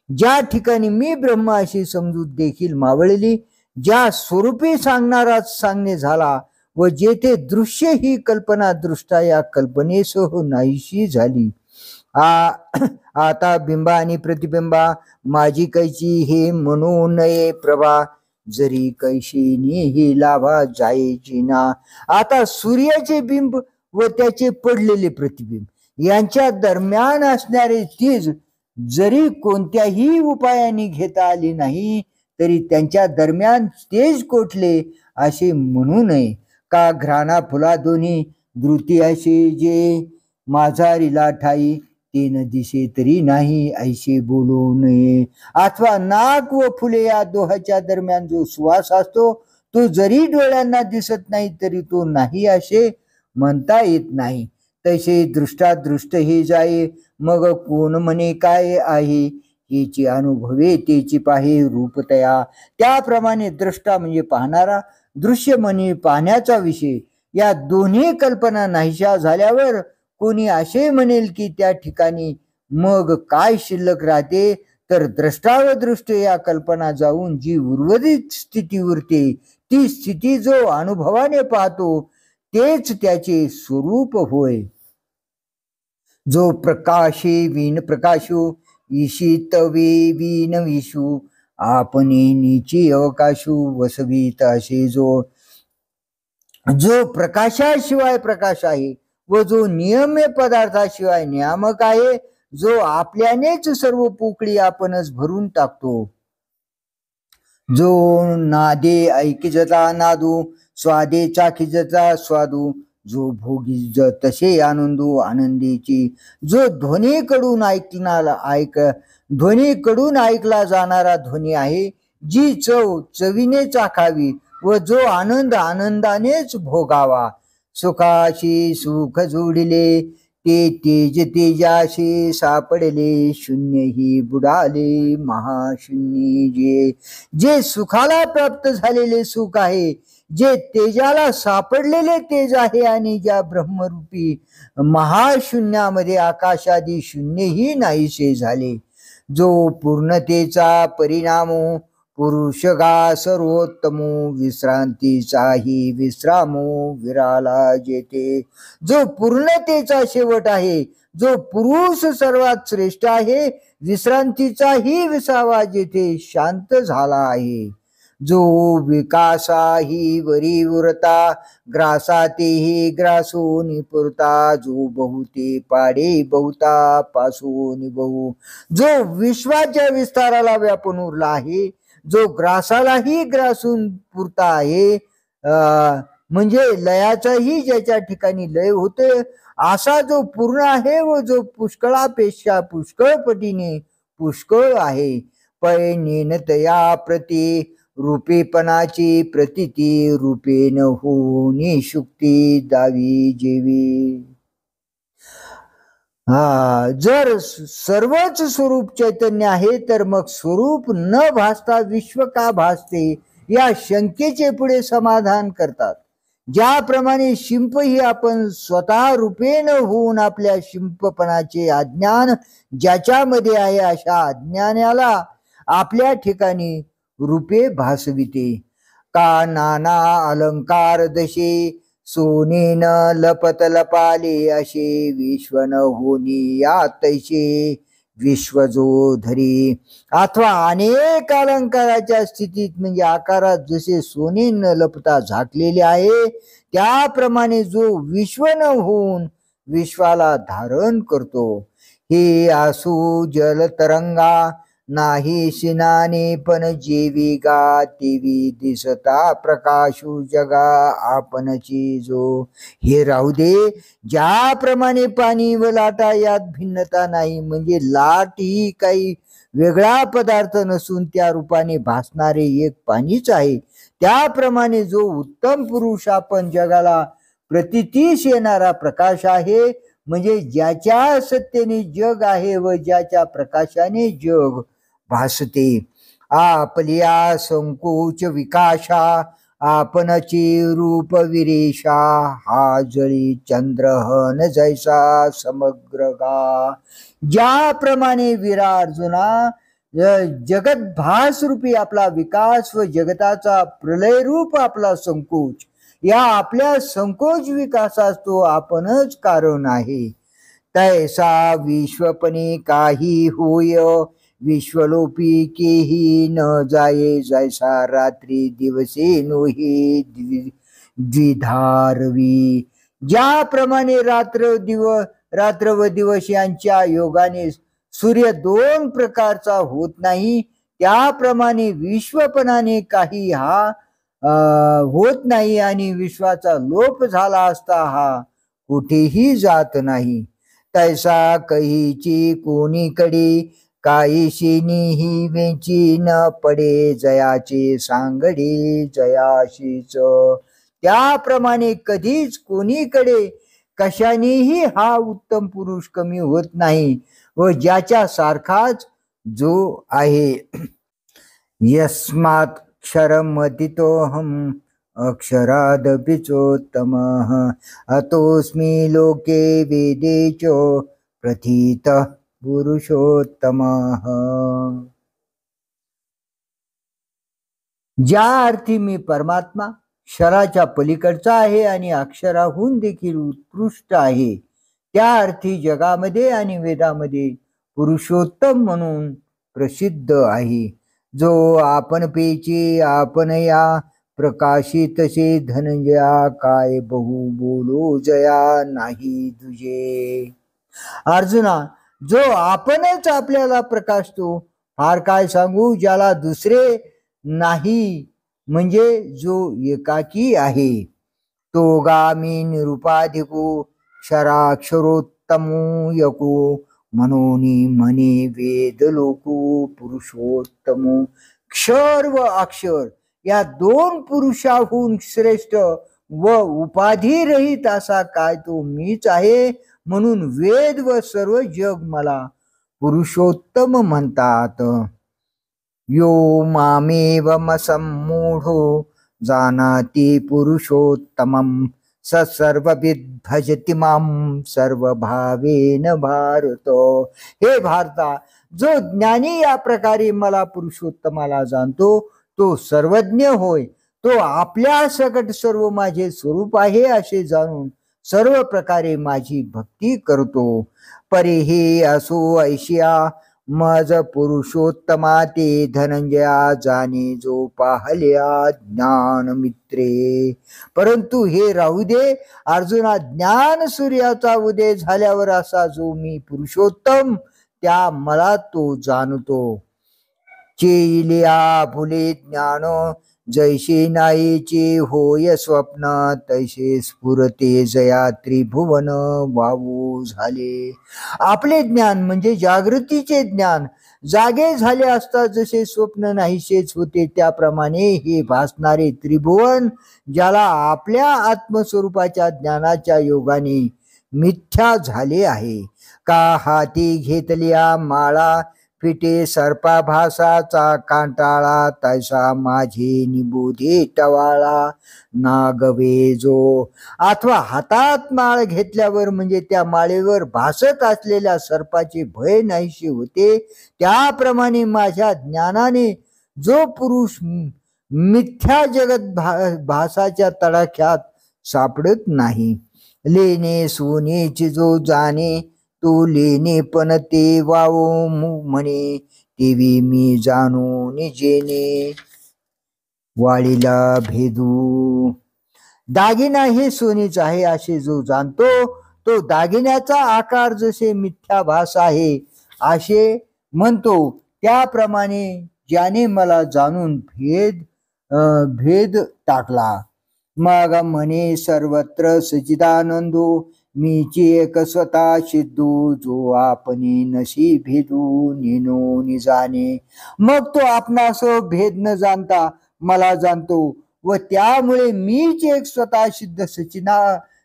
ज्या ठिकाणी मी ब्रह्म अशी समजूत देखील मावळली ज्या स्वरूपी सांगणाराच सांगणे झाला व जेथे दृश्य ही कल्पना दृष्टा या कल्पनेसह नाहीशी झाली आ आता बिंबा आणि प्रतिबिंबा माझी कैची हे म्हणू नये प्रभा, जरी कैशीनी ही लाभा जायची ना. आता सूर्याचे बिंब व त्याचे पडलेले प्रतिबिंब यांच्या दरम्यान असणारे तेज जरी कोणत्याही उपायाने घेता आले नाही तरी त्यांच्या दरम्यान तेज कोठले असे म्हणू नये का. घ्राणा फुला दोन्ही द्रुती असे जे माझारीला ठाई, ते न दिसे तरी नाही ऐसे बोलू नये. अथवा नाक व फुले या दोहाच्या दरम्यान जो श्वास असतो तो जरी डोळ्यांना दिसत नाही तरी तो नाही असे म्हणता येत नाही. तसे दृष्टादृष्ट हे जाये, मग कोण म्हणे काय आहे, हेची अनुभवे तेची पाहे रूपतया. त्याप्रमाणे दृष्टा म्हणजे पाहणारा, दृश्य म्हणे पाहण्याचा विषय, या दोन्ही कल्पना नाहीशा झाल्यावर कोणी असे म्हणेल की त्या ठिकाणी मग काय शिल्लक राहते, तर द्रष्टा व दृष्ट या कल्पना जाऊन जी उर्वरित स्थिती उरते ती स्थिती जो अनुभवाने पाहतो तेच त्याचे स्वरूप होय. जो प्रकाशे विन प्रकाशो, ईशितवे विन विशू, आपणे नीची अवकाशू वसवीत असे जो. जो प्रकाशाशिवाय प्रकाश आहे व जो नियम्य पदार्थाशिवाय नियामक आहे, जो आपल्यानेच सर्व पोकळी आपणच भरून टाकतो. जो नादे ऐकिजता नादू, स्वादे चाखिजता स्वादू, जो भोगी तसे आनंदू आनंदीची. जो ध्वनीकडून ऐकला जाणारा ध्वनी आहे, जी चव चवीने चाखावी व जो आनंद आनंदानेच भोगावा. सुखाशी सुख जोडिले, ते तेज तेजाशी सापडले, शून्य ही बुडाले महाशून्य. जे सुखाला प्राप्त झालेले सुख आहे, जे तेजाला सापडलेले तेज आहे आणि ज्या ब्रह्मरूपी महाशून्यामध्ये आकाशादी शून्यही नाहीसे झाले. जो पूर्णतेचा परिणाम पुरुषगा सर्वोत्तमो, विश्रांतीचाही विश्रामो विराला जेते. जो पूर्णतेचा शेवट आहे, जो पुरुष सर्वात श्रेष्ठ आहे, विश्रांतीचाही विसावा जेथे शांत झाला आहे. जो विकासाही वरी उरता, ग्रासातेही ग्रासून पुरता, जो बहुते पाडे बहुता पासून बहु. जो विश्वाच्या विस्ताराला व्यापून उरला आहे, जो ग्रासालाही ग्रासून पुरता आहे, म्हणजे लयाचाही ज्याच्या ठिकाणी लय होते असा जो पूर्ण आहे व जो पुष्कळापेक्षा पुष्कळ पटीने पुष्कळ आहे. पै नेनतया प्रती रूपेपणाची प्रतीती, रूपेन होनी शुक्ती दावी जेवी. जर सर्वच स्वरूप चैतन्य आहे तर मग स्वरूप न भासता विश्व का भासते या शंकेचे पुढे समाधान करतात. ज्याप्रमाणे शिंप ही आपण स्वतः रूपेन होऊन आपल्या शिंपपणाचे अज्ञान ज्याच्यामध्ये आहे अशा अज्ञानाला आपल्या ठिकाणी रूपे भासविते. का नाना अलंकार दशे, सोनेन लपत लपाले असे, विश्वन होनी या तैसे विश्व जो धरी. अथवा अनेक अलंकाराच्या स्थितीत म्हणजे आकारात जसे सोने न लपता झाकलेले आहे त्याप्रमाणे जो विश्व न होऊन विश्वाला धारण करतो. हे आसू जलतरंगा, नाही शिनाने पण जेवी गा, तेवी दिसता प्रकाशू जगा आपणची जो. हे राहू दे, ज्याप्रमाणे पाणी व लाटा यात भिन्नता नाही, म्हणजे लाट ही काही वेगळा पदार्थ नसून त्या रूपाने भासणारे एक पाणीच आहे, त्याप्रमाणे जो उत्तम पुरुष आपण जगाला प्रतीतीस येणारा प्रकाश आहे, म्हणजे ज्याच्या सत्तेने जग आहे व ज्याच्या प्रकाशाने जग भासते. आपल्या संकोच विकाशा, आपणची रूप विरेशा, हा जळी चंद्रहन जैसा समग्र गा. ज्याप्रमाणे वीरा अर्जुना जगत भास रूपी आपला विकास व जगताचा प्रलय रूप आपला संकोच, या आपल्या संकोच विकासास तो आपणच कारण आहे. तैसा विश्वपणे काही होय, विश्वलोपी केही न जाये. जैसा रात्री दिवसे नोही द्विधारवी. ज्याप्रमाणे रात्र व दिवस यांच्या योगाने सूर्य दोन प्रकारचा होत नाही, त्याप्रमाणे विश्वपणाने काही हा होत नाही आणि विश्वाचा लोप झाला असता हा कुठेही जात नाही. तैसा कहीची कोणीकडे काहीशी वेची न पडे, जयाचे सांगडे जयाशीच. त्याप्रमाणे कधीच कोणीकडे कशानेही हा उत्तम पुरुष कमी होत नाही व ज्याच्या सारखाच जो आहे. यस्मात् क्षरमतितोऽहम् अक्षरादपि चोत्तमः, अतोऽस्मि लोके वेदे च प्रथितः पुरुषोत्तमः. ज्या अर्थी मी परमात्मा क्षराच्या पलीकडचा आहे आणि अक्षराहून देखील उत्कृष्ट आहे, त्या अर्थी जगामध्ये आणि वेदामध्ये पुरुषोत्तम म्हणून प्रसिद्ध आहे. जो आपण पेची आपण या प्रकाशितसे धनंजया, काय बहु बोलो जया नाही तुझे. अर्जुना, जो आपणच आपल्याला प्रकाशतो, फार काय सांगू ज्याला दुसरे नाही, म्हणजे जो एकाकी आहे. तो गामी निरुपाधिको क्षराक्षरोत्तमो यको, मनोनी म्हणे वेद लोको पुरुषोत्तमो. क्षर व अक्षर या दोन पुरुषाहून श्रेष्ठ व उपाधी रहित असा काय तो मीच आहे, म्हणून वेद व सर्व जग मला पुरुषोत्तम म्हणतात. यो मामेवमसम्मूढो जानाति पुरुषोत्तमं, स सर्वविद भजति मां सर्वभावेन भारत. हे भारता, जो ज्ञानी या प्रकारे मला पुरुषोत्तमाला जाणतो तो सर्वज्ञ होय. तो आपल्या सकट सर्व माझे स्वरूप आहे असे जाणून सर्व प्रकारे माझी भक्ती करतो. परे हे असो ऐशिया मज पुरुषोत्तमा, ते धनंजया जाणे जो पाहल्या ज्ञान मित्रे. परंतु हे राहू दे अर्जुना, ज्ञान सूर्याचा उदय झाल्यावर असा जो मी पुरुषोत्तम त्या मला तो जाणतो. चेलिया फुले ज्ञान जैसे नाहीचे होय स्वप्न, तैसे स्फुरते जया त्रिभुवन वावू झाले. आपले ज्ञान म्हणजे जागृतीचे ज्ञान जागे झाले असता जसे स्वप्न नाहीसेच होते, त्याप्रमाणे हे भासणारे त्रिभुवन ज्याला आपल्या आत्मस्वरूपाच्या ज्ञानाच्या योगाने मिथ्या झाले आहे. का हाती घेतल्या माळा फिटे सर्पाभासाचा कांटाळा, तैसा माझे निबोधे टवाळा नागवे जो. अथवा हातात माळ घेतल्यावर म्हणजे त्या माळेवर भासत असलेल्या सर्पाचे भय नाहीसे होते, त्याप्रमाणे माझ्या ज्ञानाने जो पुरुष मिथ्या जगत भासाच्या तडाख्यात सापडत नाही. लेणे सोनेचे जो जाणे, तो लेणे पण ते वावो म्हणे, तेवी मी जाणून जेणे वाळीला भेदू. दागिना हे सोनेच आहे असे जो जाणतो, तो दागिन्याचा आकार जसे मिथ्याभास आहे असे म्हणतो. त्याप्रमाणे ज्याने मला जाणून भेद टाकला. मग म्हणे सर्वत्र सच्चिदानंदो, मीची एक स्वतः सिद्धू, जो आपणे नशी भेदू नेनो निजाने. मग तो आपणास भेद न जाणता मला जाणतो व त्यामुळे मीच एक स्वतः सिद्ध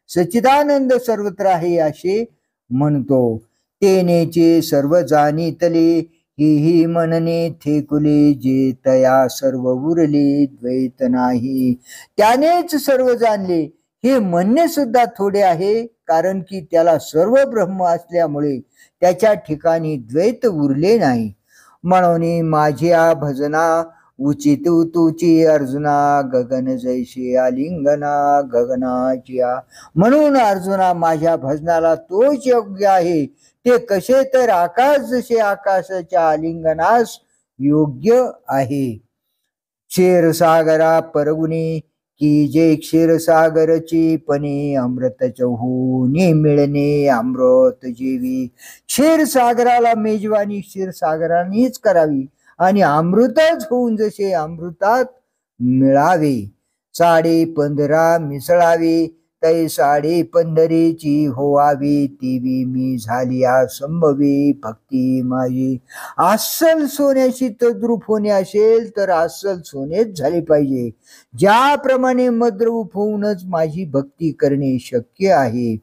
सच्चिदानंद सर्वत्र आहे असे म्हणतो. तेनेचे सर्व जाणीतले ही म्हणणे ठेकुले, जे तया सर्व उरले द्वैत नाही. त्यानेच सर्व जाणले हे म्हणणे सुद्धा थोडे आहे, कारण की त्याला सर्व ब्रह्म असल्यामुळे त्याच्या ठिकाणी द्वैत उरले नाही. म्हणून माझ्या भजना उचित तुची अर्जुना गगन जैशी आलिंगना गगनाचिया. म्हणून अर्जुना माझ्या भजनाला तोच योग्य आहे, ते कसे तर आकाश जसे आकाशाच्या आलिंगनास योग्य आहे. क्षीरसागरा परगुणी की जे क्षीरसागरची पणे अमृत चहूनी मिळणे अमृत जेवी. क्षीरसागराला मेजवानी क्षीरसागरानेच करावी आणि अमृतच होऊन जसे अमृतात मिळावे. 15.5 मिसळावे तै 15.5ची होवावी, तीवी मी झाली संभवी भक्ती माझी. अस्सल सोन्याशी तद्रूप होणे असेल तर अस्सल सोनेच झाले पाहिजे. ज्याप्रमाणे मद्रूप होऊनच माझी भक्ती करणे शक्य आहे.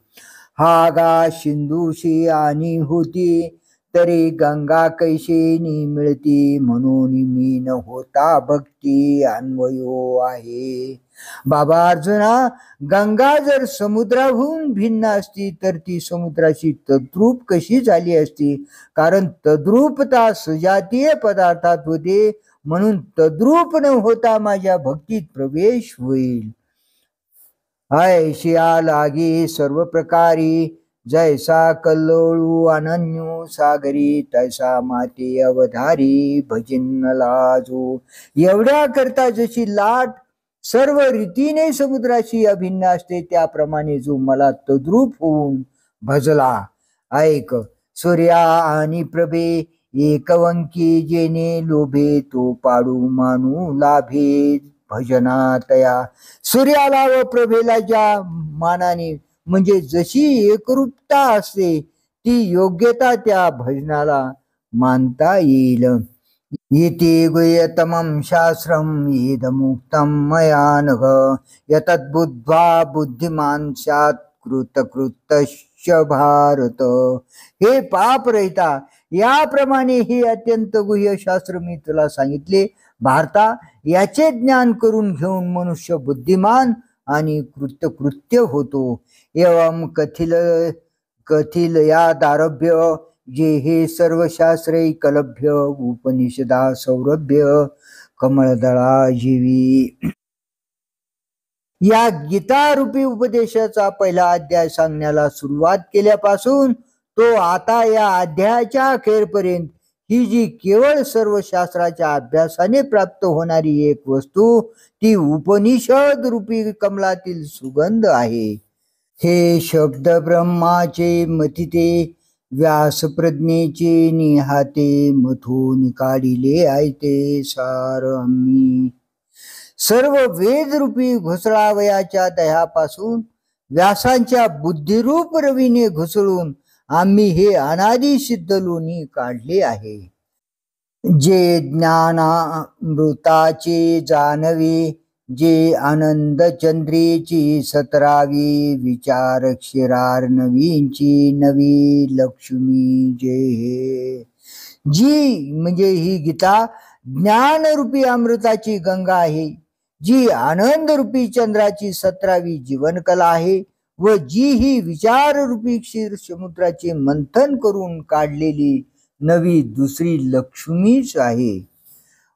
हा गा सिंधूशी आणि होती तरी गंगा कैशेनी मिळती, म्हणून मी न होता भक्ती अन्वयो आहे. बाबा अर्जुना, गंगा जर समुद्राहून भिन्न असती तर ती समुद्राची तद्रूप कशी झाली असती? कारण तद्रूपता सजातीय पदार्थात होते, म्हणून तद्रूप न होता माझ्या भक्तीत प्रवेश होईल. ऐशिया लागी सर्व प्रकारी जैसा कल्लोळू अनन्यू सागरी, तैसा माते अवधारी भजिन लाजू. एवढ्या करता जशी लाट सर्व रीतीने समुद्राशी अभिन्न असते, त्याप्रमाणे जो मला तद्रूप होऊन भजला. ऐक, सूर्या आणि प्रभे एकवंकी जेने लोभे, तो पाडू मानू लाभे भजना तया. सूर्याला व प्रभेला ज्या मानाने म्हणजे जशी एकरूपता असते, ती योग्यता त्या भजनाला मानता येईल. इति गुह्यतमं शास्त्रम् इदमुक्तं मया नघ, यतद्बुद्ध्वा बुद्धिमान् स्यात् कृतकृतश्च भारत. हे पाप रहिता, याप्रमाणे हे अत्यंत गुह्य शास्त्र मी तुला सांगितले भारता. याचे ज्ञान करून घेऊन मनुष्य बुद्धिमान आणि कृतकृत्य होतो. एवं कथिल या दारभ्य जे हे सर्व शास्त्रे कलभ्य उपनिषदा सौरभ्य कमळदळा जीवी. या गीतारूपी उपदेशाचा पहिला अध्याय सांगण्याला सुरुवात केल्यापासून तो आता या अध्यायाच्या अखेरपर्यंत ही जी केवळ सर्व शास्त्राच्या अभ्यासाने प्राप्त होणारी एक वस्तू, ती उपनिषद रूपी कमलातील सुगंध आहे. हे शब्द ब्रह्माचे मथिते, व्यास प्रज्ञेचे निहाते, मथून काढिले आयते सार आम्ही. सर्व वेदरूपी घुसळावयाच्या दह्यापासून व्यासांच्या बुद्धिरूप रवीने घुसळून आम्ही हे अनादी सिद्ध लोणी काढले आहे. जे ज्ञानामृताचे जानवे, जे आनंद चंद्रेची 17वी, विचार क्षीरार्णवींची नवी लक्ष्मी जे. जी म्हणजे ही गीता ज्ञानरूपी अमृताची गंगा आहे, जी आनंद रूपी चंद्राची 17वी जीवनकला आहे, व जी ही विचाररूपी क्षीर समुद्राचे मंथन करून काढलेली नवी दुसरी लक्ष्मीच आहे.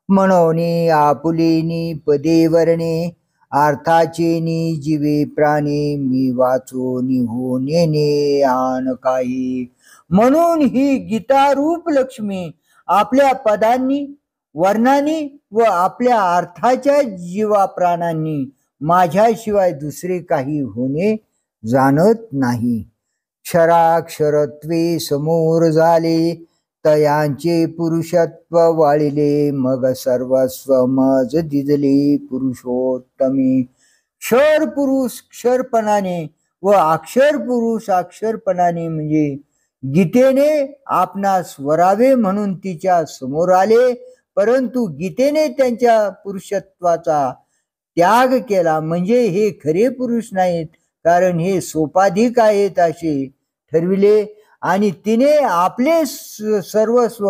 म्हणून आपुलेनी पदे वर्णे, अर्थाचे नि जीवे प्राणे, मी वाचो निहो नेने आन काही. म्हणून ही गीतारूप लक्ष्मी आपल्या पदांनी वर्णांनी व आपल्या अर्थाच्या जीवा प्राणांनी माझ्याशिवाय दुसरे काही होणे जाणत नाही. क्षराक्षरत्वे समोर झाले, तयांचे पुरुषत्व वाळिले, मग सर्वस्व मज दिजले पुरुषोत्तमे. क्षर पुरुष क्षरपणाने व अक्षर पुरुष अक्षरपणाने म्हणजे गीतेने आपणास वरावे म्हणून तिच्या समोर आले, परंतु गीतेने त्यांच्या पुरुषत्वाचा त्याग केला. म्हणजे हे खरे पुरुष नाहीत, कारण हे सोपाधिक आहेत असे ठरविले, आणि तिने आपले सर्वस्व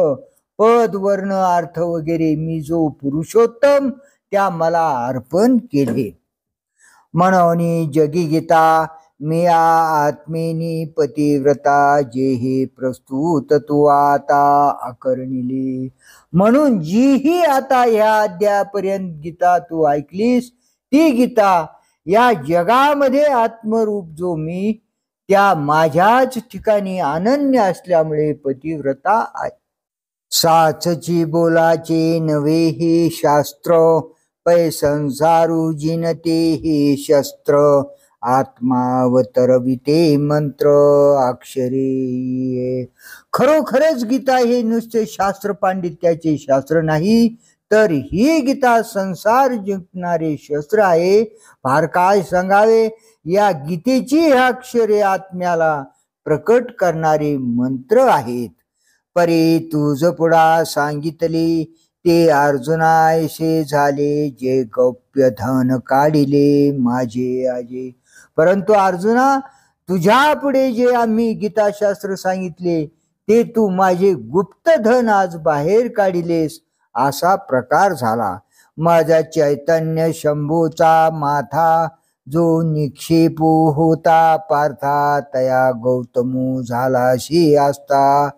पद वर्ण अर्थ वगैरे मी जो पुरुषोत्तम त्या मला अर्पण केले. म्हणून जगी गीता मी आत्मेनी पतिव्रता जेही प्रस्तुत तू आता आकर्णिली. म्हणून जीही आता ह्या अद्यापर्यंत गीता तू ऐकलीस ती गीता या जगामध्ये आत्मरूप जो मी त्या माझ्याच ठिकाणी अनन्य असल्यामुळे पतिव्रता आहे. साचची बोलाचे नवे हे शास्त्र पै संसारू जिनते हे शस्त्र आत्मावतरविते मंत्र अक्षरे. खरोखरच गीता हे नुसते शास्त्र पांडित्याचे शास्त्र नाही तर ही गीता संसार जिंकणारे शस्त्र आहे. फार काय सांगावे, या गीतेची अक्षरे आत्म्याला प्रकट करणारे मंत्र आहेत. परे तुझ पुढा सांगितले ते अर्जुनायसे झाले जे गौप्य धन काढिले माझे आजे. परंतु अर्जुना, तुझ्या पुढे जे आम्ही गीताशास्त्र सांगितले ते तू माझे गुप्त धन आज बाहेर काढिलेस असा प्रकार झाला. माझा चैतन्य शंभूचा माथा जो निक्षेपू होता पार्था तया गौतमू झालाशी असता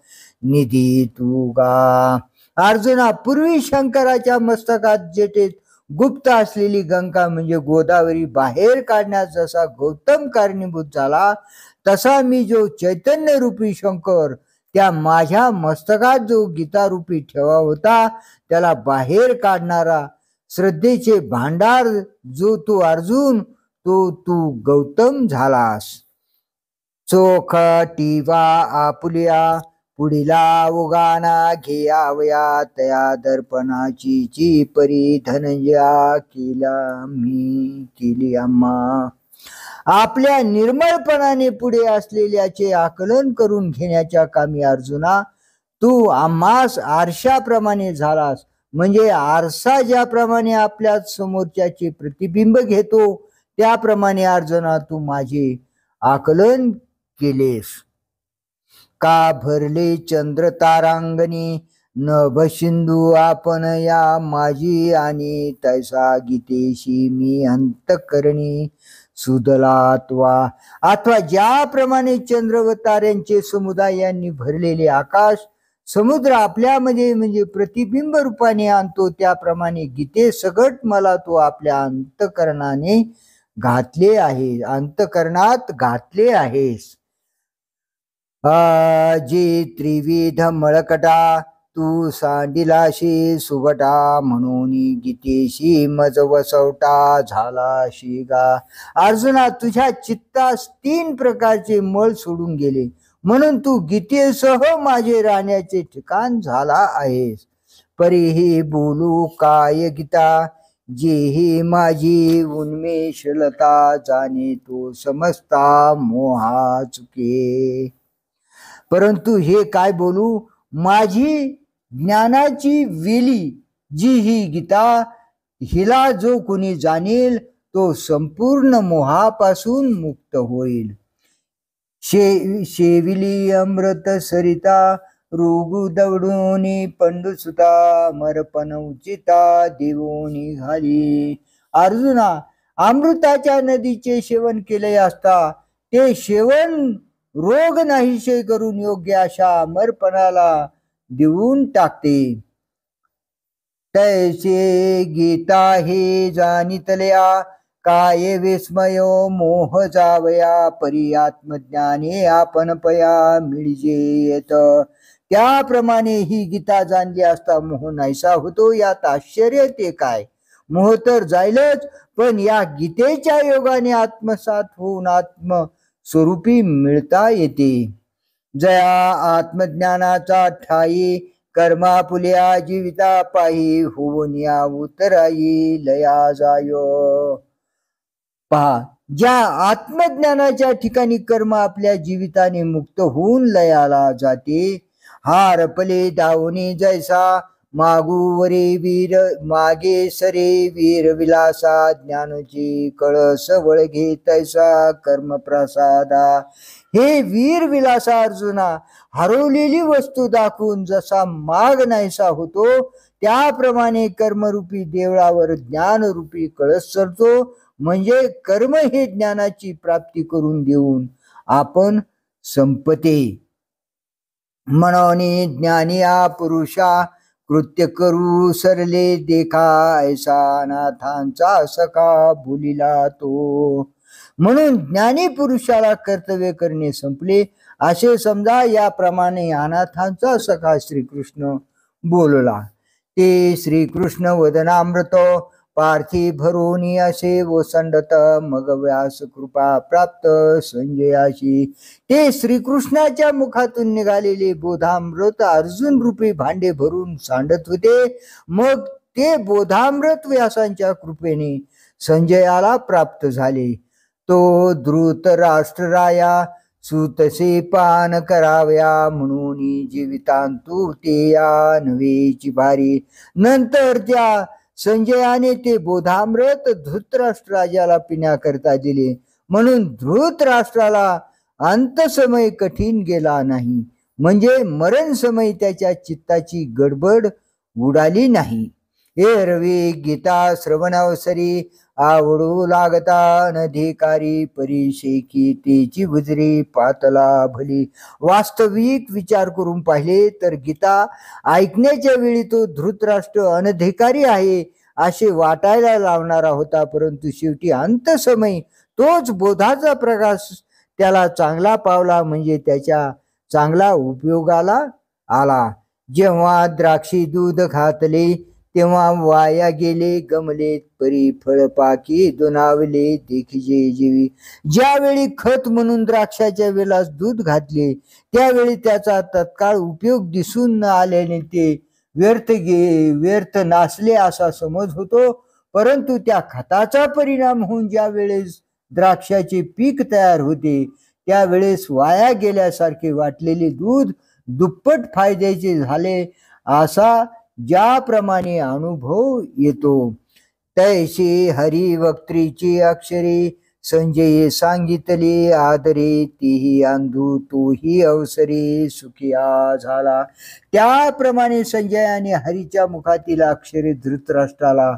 निधी तू गा. अर्जुना, पूर्वी शंकराच्या मस्तकात जेटेत गुप्त असलेली गंगा म्हणजे गोदावरी बाहेर काढण्यास जसा गौतम कारणीभूत झाला तसा मी जो चैतन्य रूपी शंकर त्या माझ्या मस्तकात जो गीता रूपी ठेवा होता त्याला बाहेर काढणारा श्रद्धेचे भांडार जो तू अर्जुन तो तू गौतम झालास. चोख टिवा आपुलिया पुढीला उगाना घेयावया तया दर्पणाची ची परी धनंजया केली आम्हा. आपल्या निर्मळपणाने पुढे असलेल्याचे आकलन करून घेण्याच्या कामी अर्जुना तू आम्हास आरशाप्रमाणे झालास. म्हणजे आरसा ज्याप्रमाणे आपल्या समोरच्याचे प्रतिबिंब घेतो त्याप्रमाणे अर्जुना तू माझे आकलन केलेस. का भरले चंद्र तारांगणी नभ सिंधू आपण या माझी आणि तैसा गीतेशी मी अंतकरणी सुदलात्वा. अथवा ज्याप्रमाणे चंद्र व ताऱ्यांचे समुदायांनी भरलेले आकाश समुद्र आपल्यामध्ये म्हणजे प्रतिबिंब रूपाने आणतो त्याप्रमाणे गीते सगट मला तो आपल्या अंतकरणाने घातले आहे, अंतकरणात घातले आहेस. जे त्रिविध मळकटा तू सांडिलाशी सुबटा म्हणून गीतेशी मज वसवटा झालाशी गा. अर्जुना, तुझ्या चित्तास 3 प्रकारचे मळ सोडून गेले म्हणून तू गीतेसह माझे राहण्याचे ठिकाण झाला आहेस. परीही बोलू काय गीता जेही माझी उन्मेषलता जाणे तो समजता मोहा चुके. परंतु हे काय बोलू, माझी ज्ञानाची वेली जी ही गीता हिला जो कोणी जाणेल तो संपूर्ण मोहापासून मुक्त होईल. शेविली अमृत सरिता रोगू दवडूनी पंडुसुता मरपण उचिता देवोनी घाली. अर्जुना, अमृताच्या नदीचे सेवन केले असता ते सेवन रोग नाहीसे करून योग्य अशा अमरपणाला देऊन टाकते. तैसे गीता हे जाणितल्या काय विस्मयो मोह जावया परी आत्मज्ञाने आपण पया मिळजे येत. त्याप्रमाणे ही गीता जाणली असता मोह नाहीसा होतो. यात आश्चर्य ते काय, मोह तर जाईलच पण या गीतेच्या योगाने आत्मसात होऊन आत्म स्वरूपी मिळता येते. जया आत्मज्ञानाचा ठाई कर्मापुल्या जीविता पायी होऊन या उतराई लया जायो. पहा, ज्या आत्मज्ञानाच्या ठिकाणी कर्म आपल्या जीविताने मुक्त होऊन लयाला जाते. हारपले दावणी जैसा मागूवरे वीर मागे सरे वीर विलासा ज्ञानची कळस वळघे तैसा कर्म प्रसादा. हे वीर विलासा अर्जुना, हरवलेली वस्तू दाखवून जसा माग नाहीसा होतो त्याप्रमाणे कर्मरूपी देवळावर ज्ञानरूपी कळस चढतो म्हणजे कर्म हे ज्ञानाची प्राप्ती करून देऊन आपण संपते. म्हणून ज्ञानिया पुरुषा कृत्य करू सरले देखा, ऐसा नाथांचा सखा बोलिला तो. म्हणून ज्ञानी पुरुषाला कर्तव्य करणे संपले असे समजा. याप्रमाणे अनाथांचा सखा श्रीकृष्ण बोलला. ते श्रीकृष्ण वदनामृत पार्थी भरोनी असे ओसंडत, मग व्यास कृपा प्राप्त संजयाशी. ते श्रीकृष्णाच्या मुखातून निघालेले बोधामृत अर्जुन रूपी भांडे भरून सांडत होते. मग ते बोधामृत व्यासांच्या कृपेने संजयाला प्राप्त झाले. तो धृतराष्ट्रराया सुतसे पान कराव्या, म्हणून जीवितांतू ते या नवेची भारी. नंतर त्या संजयाने ते बोधामृत धृतराष्ट्रराजाला पिण्याकरता दिले. म्हणून धृतराष्ट्राला अंतसमय कठीण गेला नाही, म्हणजे मरण समय त्याच्या चित्ताची गडबड उडाली नाही. एरवी गीता श्रवणावसरी आवडू लागता, अनधिकारी परिशेखी तेची बुजरी पातला भली. वास्तविक विचार करून पाहिले तर गीता ऐकण्याच्या वेळी तो धृतराष्ट्र अनधिकारी आहे असे वाटायला लावणारा होता, परंतु शेवटी अंतसमयी तोच बोधाचा प्रकाश त्याला चांगला पावला, म्हणजे त्याच्या चांगला उपयोगाला आला. जेव्हा द्राक्षी दूध घातले तेव्हा वाया गेले गमले, परी फळपाकी दुनावले देखिजे जीवी. ज्यावेळी खत म्हणून द्राक्षाच्या वेलास दूध घातले त्यावेळी त्याचा तत्काळ उपयोग दिसून न आल्याने ते व्यर्थ नासले असा समज होतो. परंतु त्या खताचा परिणाम होऊन ज्या वेळेस द्राक्षाचे पीक तयार होते त्यावेळेस वाया गेल्यासारखे वाटलेले दूध दुप्पट फायद्याचे झाले असा ज्याप्रमाणे अनुभव येतो. तैशी हरिवक्त्रीची अक्षरे संजय सांगितले आदरे, तीही अंधू तोही अवसरे सुखिया झाला. त्याप्रमाणे संजयाने हरीच्या मुखातील अक्षरे धृतराष्ट्राला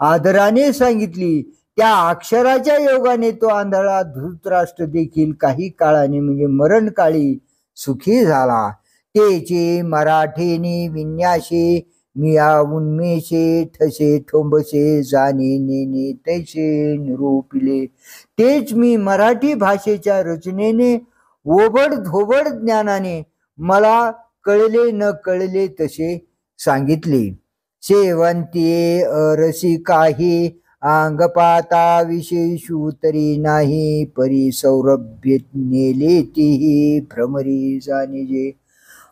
आदराने सांगितली. त्या अक्षराच्या योगाने तो आंधळा धृतराष्ट्र देखील काही काळाने म्हणजे मरणकाळी सुखी झाला. तेचे मराठीनी विन्यासे मिया उन्मेषे ठसे ठोंबसे जाणे नेने तैसे निरूपिले. तेच मी मराठी भाषेच्या रचनेने ओबड धोबड ज्ञानाने मला कळले न कळले तसे सांगितले. शेवंती अरसी काही अंगपाता विशेषू तरी नाही, परी सौरभ्य नेले तीही भ्रमरी जाणे जे.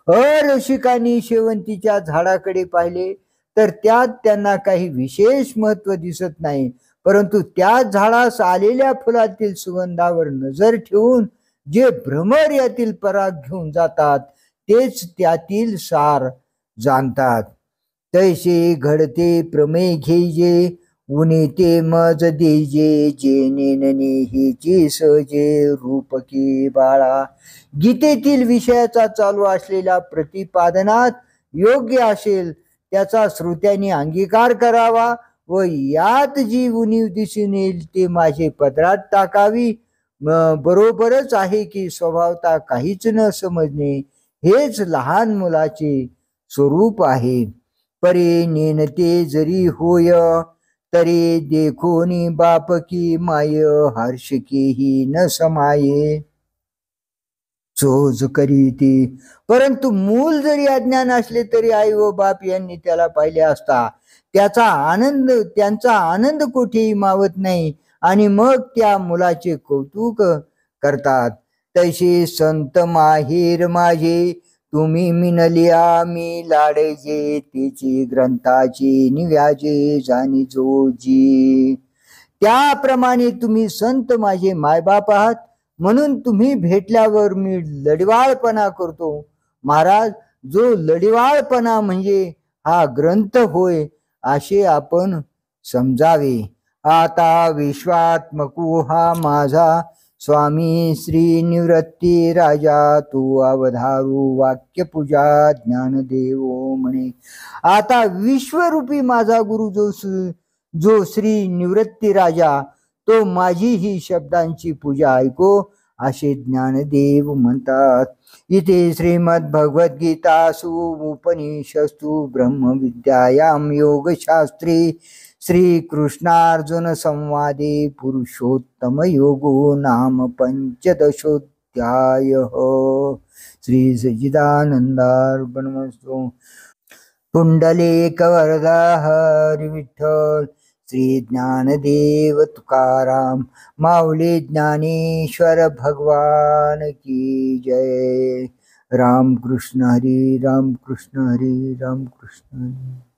रसिकांनी शेवंतीच्या झाडाकडे पाहिले तर त्यात त्यांना काही विशेष महत्व दिसत नाही, परंतु त्या झाडास आलेल्या फुलातील सुगंधावर नजर ठेवून जे भ्रमर यातील पराग घेऊन जातात तेच त्यातील सार जाणतात. तैसे घडते प्रमेय घेजे उनी ते मज देजे, जे नेनने हिची सहजे रूपकी बाळा. गीतेतील विषयाचा चालू असलेल्या प्रतिपादनात योग्य असेल त्याचा श्रोत्यांनी अंगीकार करावा व यात जी उणीव दिसून येईल ते माझे पदरात टाकावी. बरोबरच आहे की स्वभावता काहीच न समजणे हेच लहान मुलाचे स्वरूप आहे. परी नेनते जरी होय तरी देखोनी बापकी माय, हर्षकेही न समाये चोज करीती. परंतु मूल जरी अज्ञान असले तरी आई व बाप यांनी त्याला पाहिले असता त्यांचा आनंद कुठेही मावत नाही आणि मग त्या मुलाचे कौतुक करतात. तैसे संत माहेर माझे तुम्ही मिनलिया मी लाडजे, तिची ग्रंथाची निव्याजे जाणी जोजी. त्याप्रमाणे तुम्ही संत माझे मायबाप आहात, म्हणून तुम्ही भेटल्यावर मी लढिवाळपणा करतो. महाराज, जो लढिवाळपणा म्हणजे हा ग्रंथ होय असे आपण समजावे. आता विश्वात्मको हा माझा स्वामी श्री निवृत्ती राजा, तू अवधारू वाक्य पूजा ज्ञानदेव म्हणे. आता विश्वरूपी माझा गुरु जो श्री निवृत्ती राजा तो माझी ही शब्दांची पूजा ऐको असे ज्ञानदेव म्हणतात. इथे श्रीमद भगवद्गीतासु उपनिषत्सु ब्रह्मविद्यायां योगशास्त्री श्रीकृष्णार्जुन संवादे पुरुषोत्तम योगो नाम पंचदशोऽध्यायः. श्री सच्चिदानंदार्पणमस्तु. पुंडलीकवरदा हरी विठ्ठल. श्री ज्ञानदेव तुकाराम माऊली ज्ञानेश्वर भगवान की जय. राम कृष्ण हरी, राम कृष्ण हरी, राम कृष्ण हरी.